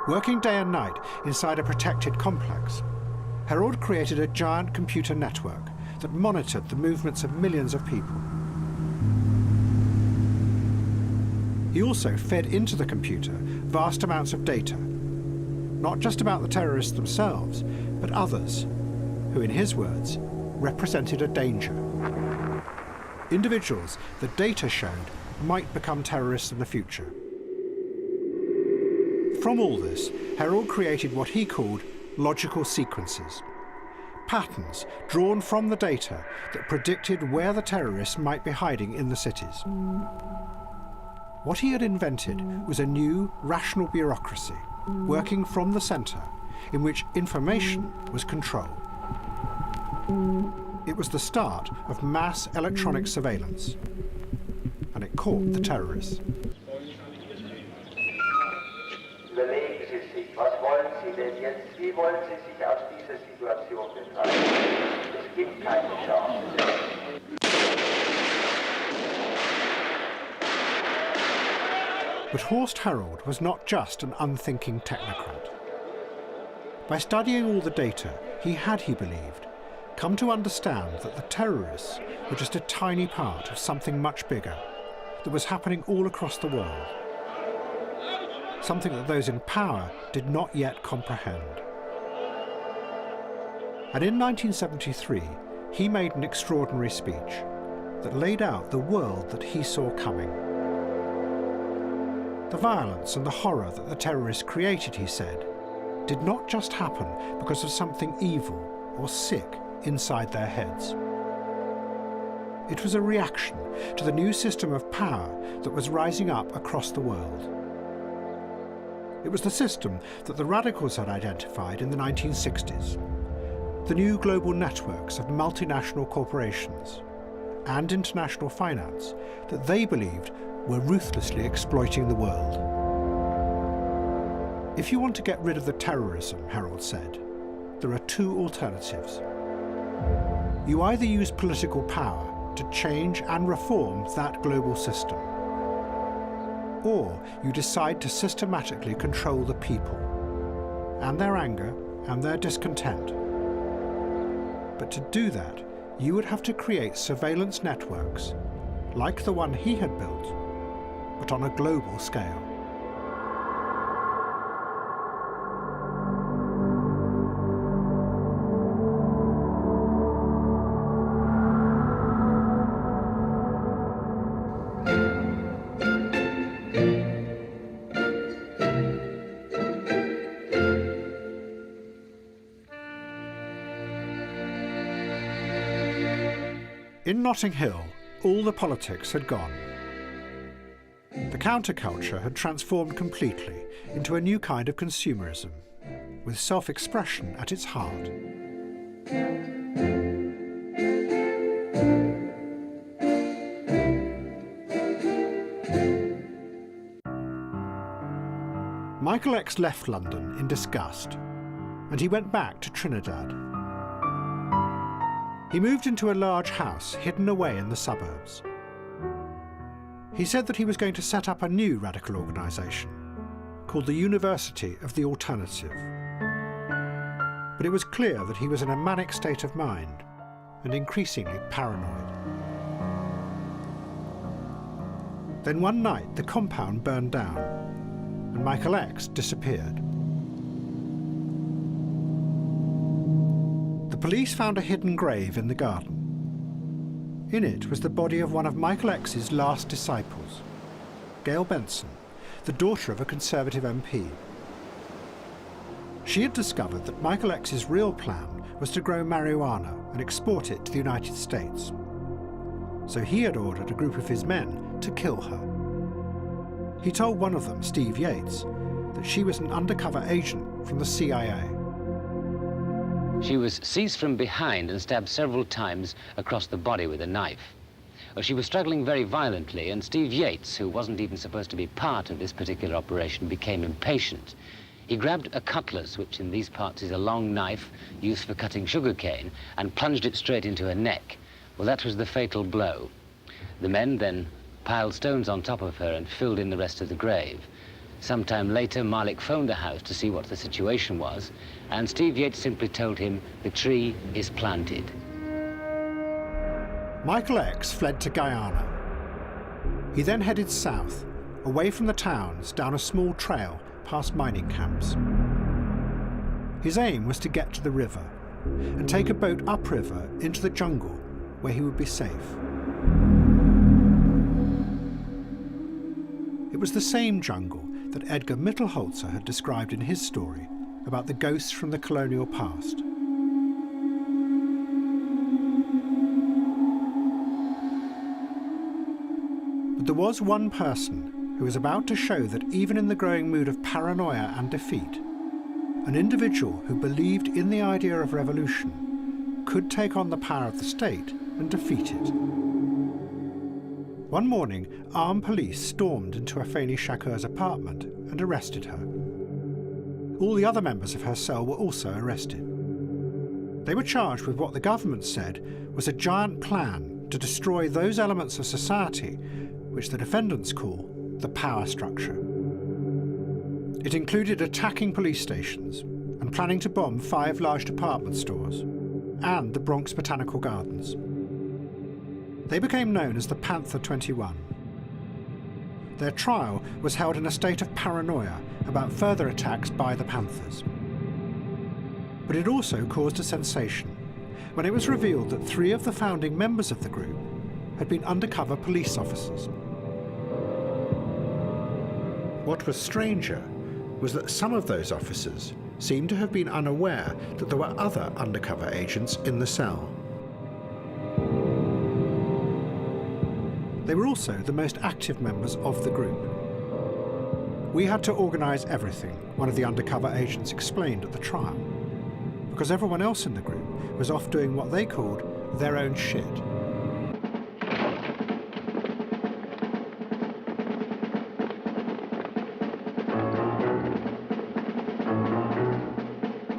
Working day and night inside a protected complex, Herold created a giant computer network that monitored the movements of millions of people. He also fed into the computer vast amounts of data, not just about the terrorists themselves, but others, who, in his words, represented a danger. Individuals the data showed might become terrorists in the future. From all this, Herold created what he called logical sequences, patterns drawn from the data that predicted where the terrorists might be hiding in the cities. What he had invented was a new, rational bureaucracy, working from the centre, in which information was control. It was the start of mass electronic surveillance, and it caught the terrorists. Überlegen Sie sich, was wollen Sie denn jetzt? Wie wollen Sie sich aus dieser Situation befreien? Es gibt keine Chance. But Horst Herold was not just an unthinking technocrat. By studying all the data, he believed, come to understand that the terrorists were just a tiny part of something much bigger that was happening all across the world. Something that those in power did not yet comprehend. And in 1973, he made an extraordinary speech that laid out the world that he saw coming. The violence and the horror that the terrorists created, he said, did not just happen because of something evil or sick inside their heads. It was a reaction to the new system of power that was rising up across the world. It was the system that the radicals had identified in the 1960s, the new global networks of multinational corporations and international finance that they believed were ruthlessly exploiting the world. If you want to get rid of the terrorism, Herold said, there are two alternatives. You either use political power to change and reform that global system, or you decide to systematically control the people and their anger and their discontent. But to do that, you would have to create surveillance networks like the one he had built, but on a global scale. In Notting Hill, all the politics had gone. The counterculture had transformed completely into a new kind of consumerism, with self-expression at its heart. Michael X left London in disgust, and he went back to Trinidad. He moved into a large house hidden away in the suburbs. He said that he was going to set up a new radical organisation called the University of the Alternative. But it was clear that he was in a manic state of mind and increasingly paranoid. Then one night the compound burned down and Michael X disappeared. The police found a hidden grave in the garden. In it was the body of one of Michael X's last disciples, Gail Benson, the daughter of a Conservative MP. She had discovered that Michael X's real plan was to grow marijuana and export it to the United States. So he had ordered a group of his men to kill her. He told one of them, Steve Yates, that she was an undercover agent from the CIA. She was seized from behind and stabbed several times across the body with a knife. She was struggling very violently, and Steve Yates, who wasn't even supposed to be part of this particular operation, became impatient. He grabbed a cutlass, which in these parts is a long knife used for cutting sugarcane, and plunged it straight into her neck. Well, that was the fatal blow. The men then piled stones on top of her and filled in the rest of the grave. Sometime later, Malik phoned the house to see what the situation was, and Steve Yates simply told him the tree is planted. Michael X fled to Guyana. He then headed south, away from the towns, down a small trail past mining camps. His aim was to get to the river and take a boat upriver into the jungle where he would be safe. It was the same jungle that Edgar Mittelholzer had described in his story about the ghosts from the colonial past. But there was one person who was about to show that even in the growing mood of paranoia and defeat, an individual who believed in the idea of revolution could take on the power of the state and defeat it. One morning, armed police stormed into Afeni Shakur's apartment and arrested her. All the other members of her cell were also arrested. They were charged with what the government said was a giant plan to destroy those elements of society which the defendants call the power structure. It included attacking police stations and planning to bomb 5 large department stores and the Bronx Botanical Gardens. They became known as the Panther 21. Their trial was held in a state of paranoia about further attacks by the Panthers. But it also caused a sensation when it was revealed that 3 of the founding members of the group had been undercover police officers. What was stranger was that some of those officers seemed to have been unaware that there were other undercover agents in the cell. They were also the most active members of the group. We had to organise everything, one of the undercover agents explained at the trial, because everyone else in the group was off doing what they called their own shit.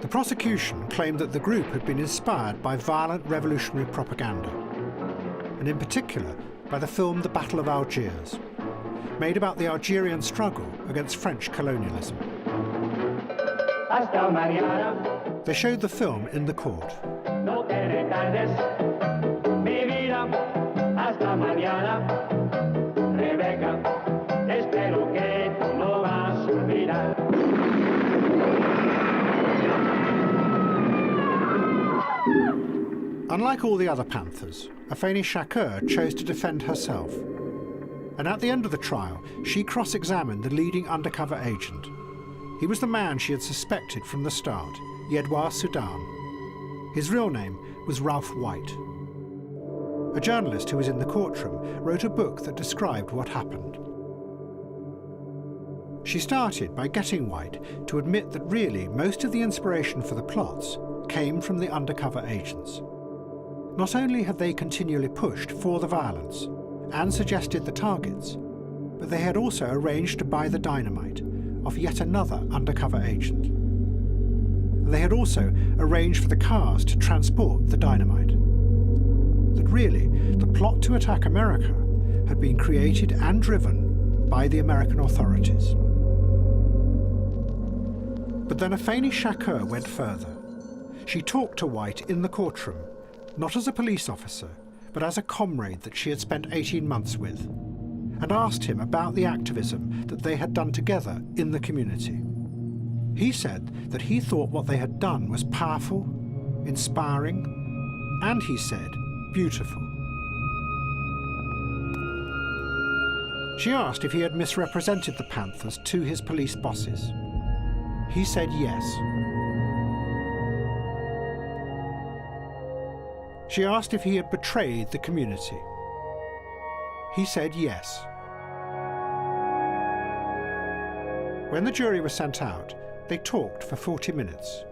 The prosecution claimed that the group had been inspired by violent revolutionary propaganda, and in particular by the film The Battle of Algiers, made about the Algerian struggle against French colonialism. They showed the film in the court. Unlike all the other Panthers, Afeni Shakur chose to defend herself. And at the end of the trial, she cross-examined the leading undercover agent. He was the man she had suspected from the start, Yedwa Sudan. His real name was Ralph White. A journalist who was in the courtroom wrote a book that described what happened. She started by getting White to admit that really most of the inspiration for the plots came from the undercover agents. Not only had they continually pushed for the violence and suggested the targets, but they had also arranged to buy the dynamite of yet another undercover agent. They had also arranged for the cars to transport the dynamite. That really, the plot to attack America had been created and driven by the American authorities. But then Afeni Shakur went further. She talked to White in the courtroom, not as a police officer, but as a comrade that she had spent 18 months with, and asked him about the activism that they had done together in the community. He said that he thought what they had done was powerful, inspiring, and he said, beautiful. She asked if he had misrepresented the Panthers to his police bosses. He said yes. She asked if he had betrayed the community. He said yes. When the jury was sent out, they talked for 40 minutes,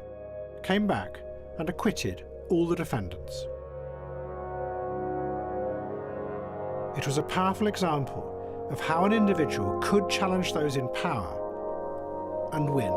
came back and acquitted all the defendants. It was a powerful example of how an individual could challenge those in power and win.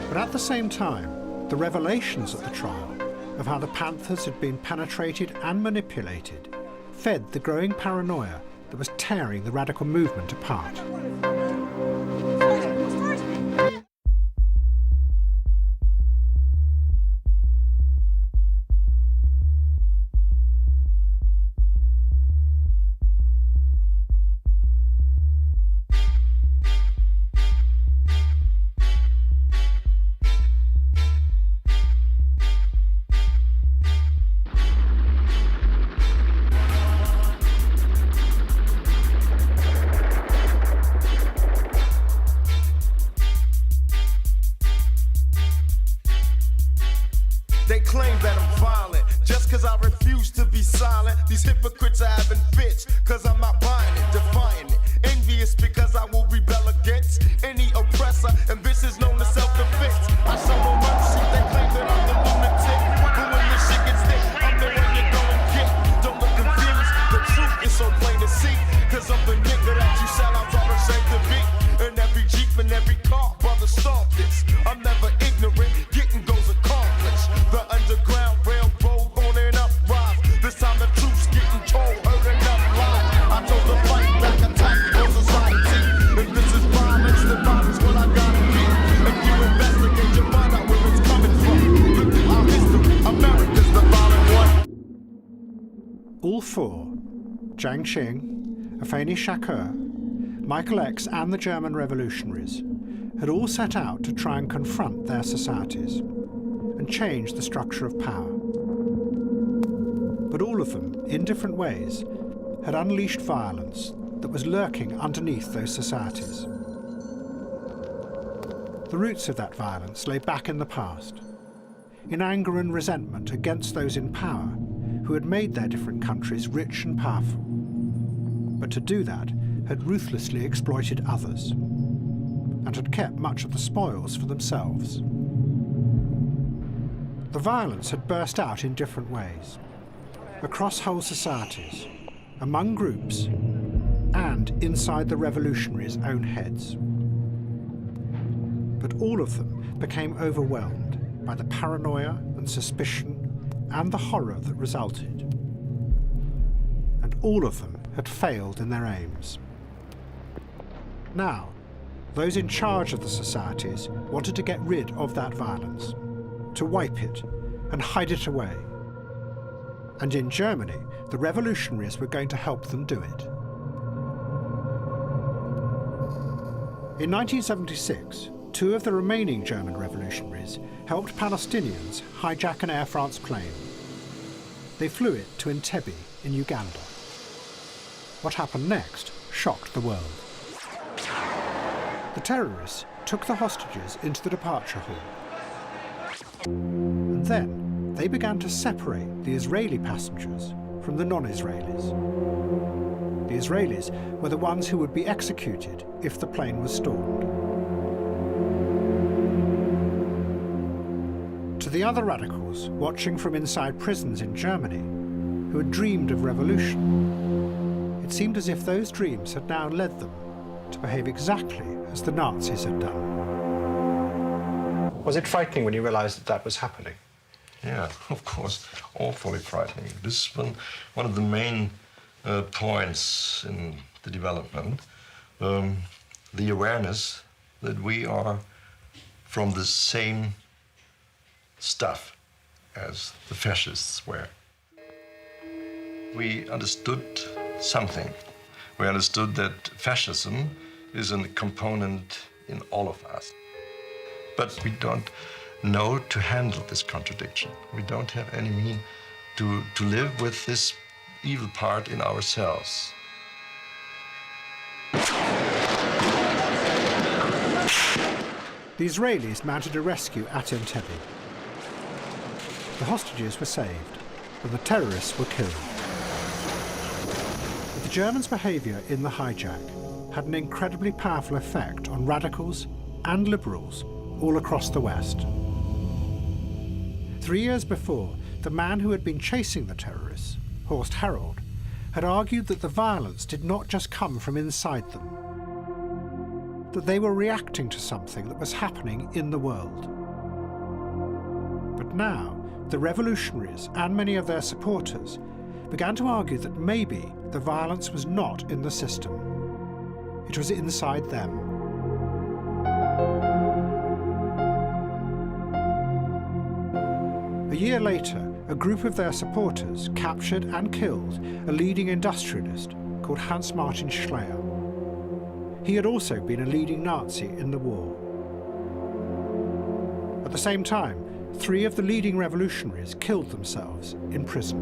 But at the same time, the revelations at the trial of how the Panthers had been penetrated and manipulated fed the growing paranoia that was tearing the radical movement apart. They claim that I'm violent just cause I refuse to be silent. These hypocrites are having fits cause I'm not buying it, defying it. Envious because I will rebel against any oppressor, and this is known as self-defense. I show no mercy, they claim that I'm the lunatic, but when this shit gets thick, I'm the one you're gonna get. Don't look confused, the truth is so plain to see, cause I'm the nigga that you sell out all ashamed to be. In every Jeep and every car, brother, stomp this. I'm never ignorant, getting goes accomplished. The underground railroad on and up rise. This time the truth's getting told, heard enough lies. I told the fight back, attack on society. If this is violence, then violence what I gotta be. If you investigate, you'll find out where it's coming from. Look through our history, America's the violent one. All four, Jiang, Afeni Shakur, Michael X and the German revolutionaries, had all set out to try and confront their societies and change the structure of power. But all of them, in different ways, had unleashed violence that was lurking underneath those societies. The roots of that violence lay back in the past, in anger and resentment against those in power who had made their different countries rich and powerful, but to do that had ruthlessly exploited others and had kept much of the spoils for themselves. The violence had burst out in different ways, across whole societies, among groups, and inside the revolutionaries' own heads. But all of them became overwhelmed by the paranoia and suspicion and the horror that resulted. And all of them had failed in their aims. Now, those in charge of the societies wanted to get rid of that violence, to wipe it and hide it away. And in Germany, the revolutionaries were going to help them do it. In 1976, two of the remaining German revolutionaries helped Palestinians hijack an Air France plane. They flew it to Entebbe in Uganda. What happened next shocked the world. The terrorists took the hostages into the departure hall. And then they began to separate the Israeli passengers from the non-Israelis. The Israelis were the ones who would be executed if the plane was stormed. To the other radicals watching from inside prisons in Germany, who had dreamed of revolution, it seemed as if those dreams had now led them to behave exactly as the Nazis had done. Was it frightening when you realized that that was happening? Yeah, of course, awfully frightening. This is one of the main points in the development, the awareness that we are from the same stuff as the fascists were. We understood something. We understood that fascism is a component in all of us. But we don't know to handle this contradiction. We don't have any means to live with this evil part in ourselves. The Israelis mounted a rescue at Entebbe. The hostages were saved, and the terrorists were killed. But the Germans' behaviour in the hijack had an incredibly powerful effect on radicals and liberals all across the West. 3 years before, the man who had been chasing the terrorists, Horst Herold, had argued that the violence did not just come from inside them, that they were reacting to something that was happening in the world. But now, the revolutionaries and many of their supporters began to argue that maybe the violence was not in the system. It was inside them. A year later, a group of their supporters captured and killed a leading industrialist called Hans Martin Schleyer. He had also been a leading Nazi in the war. At the same time, 3 of the leading revolutionaries killed themselves in prison.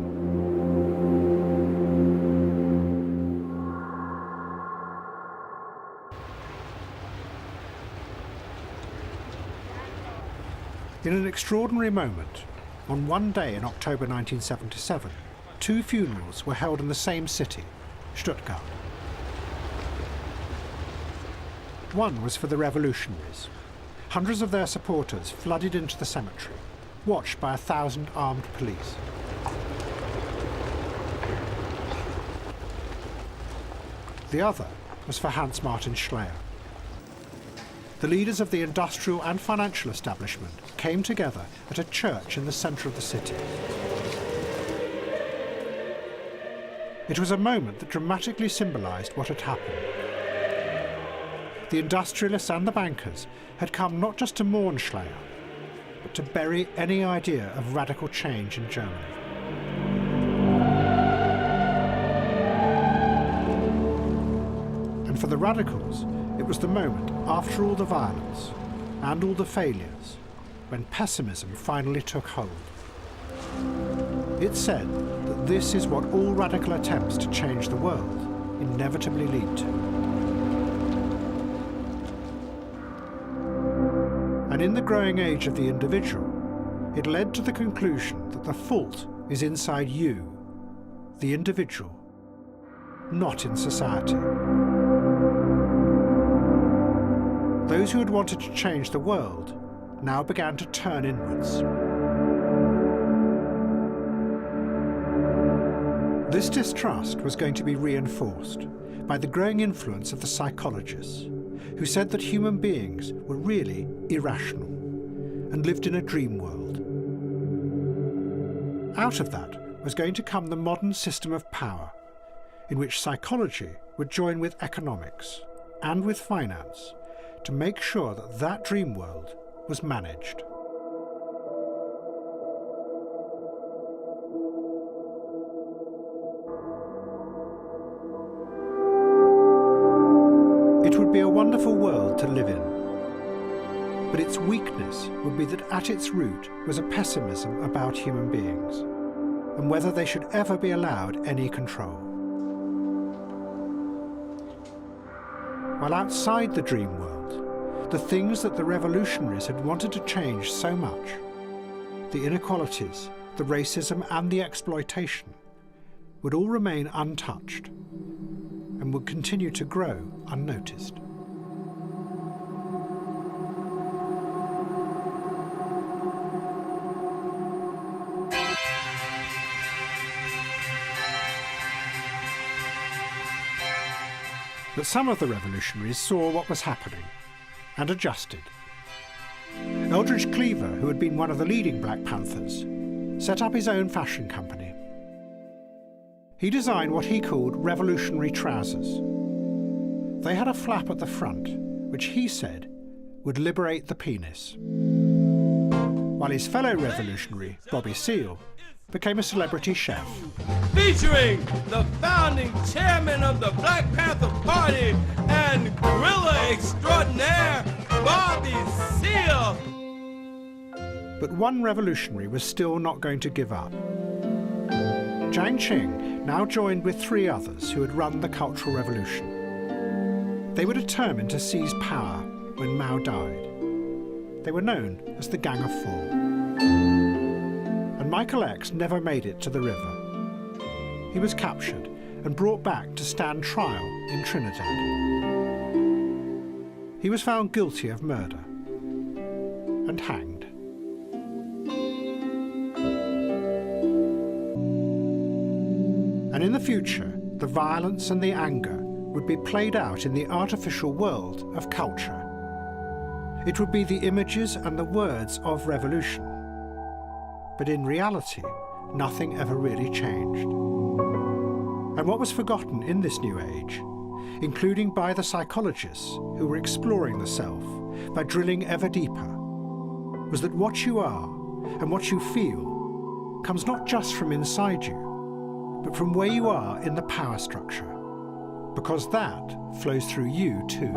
In an extraordinary moment, on one day in October 1977, 2 funerals were held in the same city, Stuttgart. One was for the revolutionaries. Hundreds of their supporters flooded into the cemetery, watched by 1,000 armed police. The other was for Hans Martin Schleyer. The leaders of the industrial and financial establishment came together at a church in the centre of the city. It was a moment that dramatically symbolised what had happened. The industrialists and the bankers had come not just to mourn Schleyer, but to bury any idea of radical change in Germany. And for the radicals, it was the moment after all the violence and all the failures when pessimism finally took hold. It said that this is what all radical attempts to change the world inevitably lead to. And in the growing age of the individual, it led to the conclusion that the fault is inside you, the individual, not in society. Those who had wanted to change the world now began to turn inwards. This distrust was going to be reinforced by the growing influence of the psychologists, who said that human beings were really irrational and lived in a dream world. Out of that was going to come the modern system of power, in which psychology would join with economics and with finance to make sure that that dream world was managed. It would be a wonderful world to live in. But its weakness would be that at its root was a pessimism about human beings, and whether they should ever be allowed any control. While outside the dream world, the things that the revolutionaries had wanted to change so much, the inequalities, the racism and the exploitation, would all remain untouched and would continue to grow unnoticed. But some of the revolutionaries saw what was happening and adjusted. Eldridge Cleaver, who had been one of the leading Black Panthers, set up his own fashion company. He designed what he called revolutionary trousers. They had a flap at the front, which he said would liberate the penis. While his fellow revolutionary, Bobby Seale, became a celebrity chef. Featuring the founding chairman of the Black Panther Party and guerrilla extraordinaire, Bobby Seale. But one revolutionary was still not going to give up. Jiang now joined with 3 others who had run the Cultural Revolution. They were determined to seize power when Mao died. They were known as the Gang of Four. And Michael X never made it to the river. He was captured and brought back to stand trial in Trinidad. He was found guilty of murder and hanged. And in the future, the violence and the anger would be played out in the artificial world of culture. It would be the images and the words of revolution. But in reality, nothing ever really changed. And what was forgotten in this new age, including by the psychologists who were exploring the self by drilling ever deeper, was that what you are and what you feel comes not just from inside you, but from where you are in the power structure, because that flows through you too.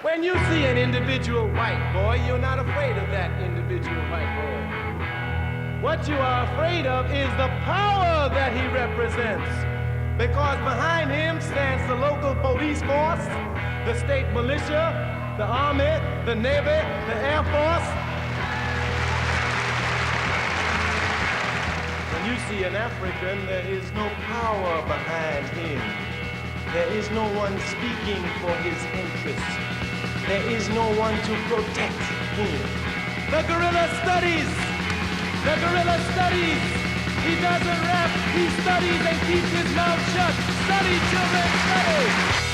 When you see an individual white boy, you're not afraid of that individual white boy. What you are afraid of is the power that he represents, because behind him stands the local police force, the state militia, the army, the navy, the air force. When you see an African, there is no power behind him. There is no one speaking for his interests. There is no one to protect him. The guerrilla studies. The guerrilla studies. He doesn't rap, he studies and keeps his mouth shut. Study, children, study.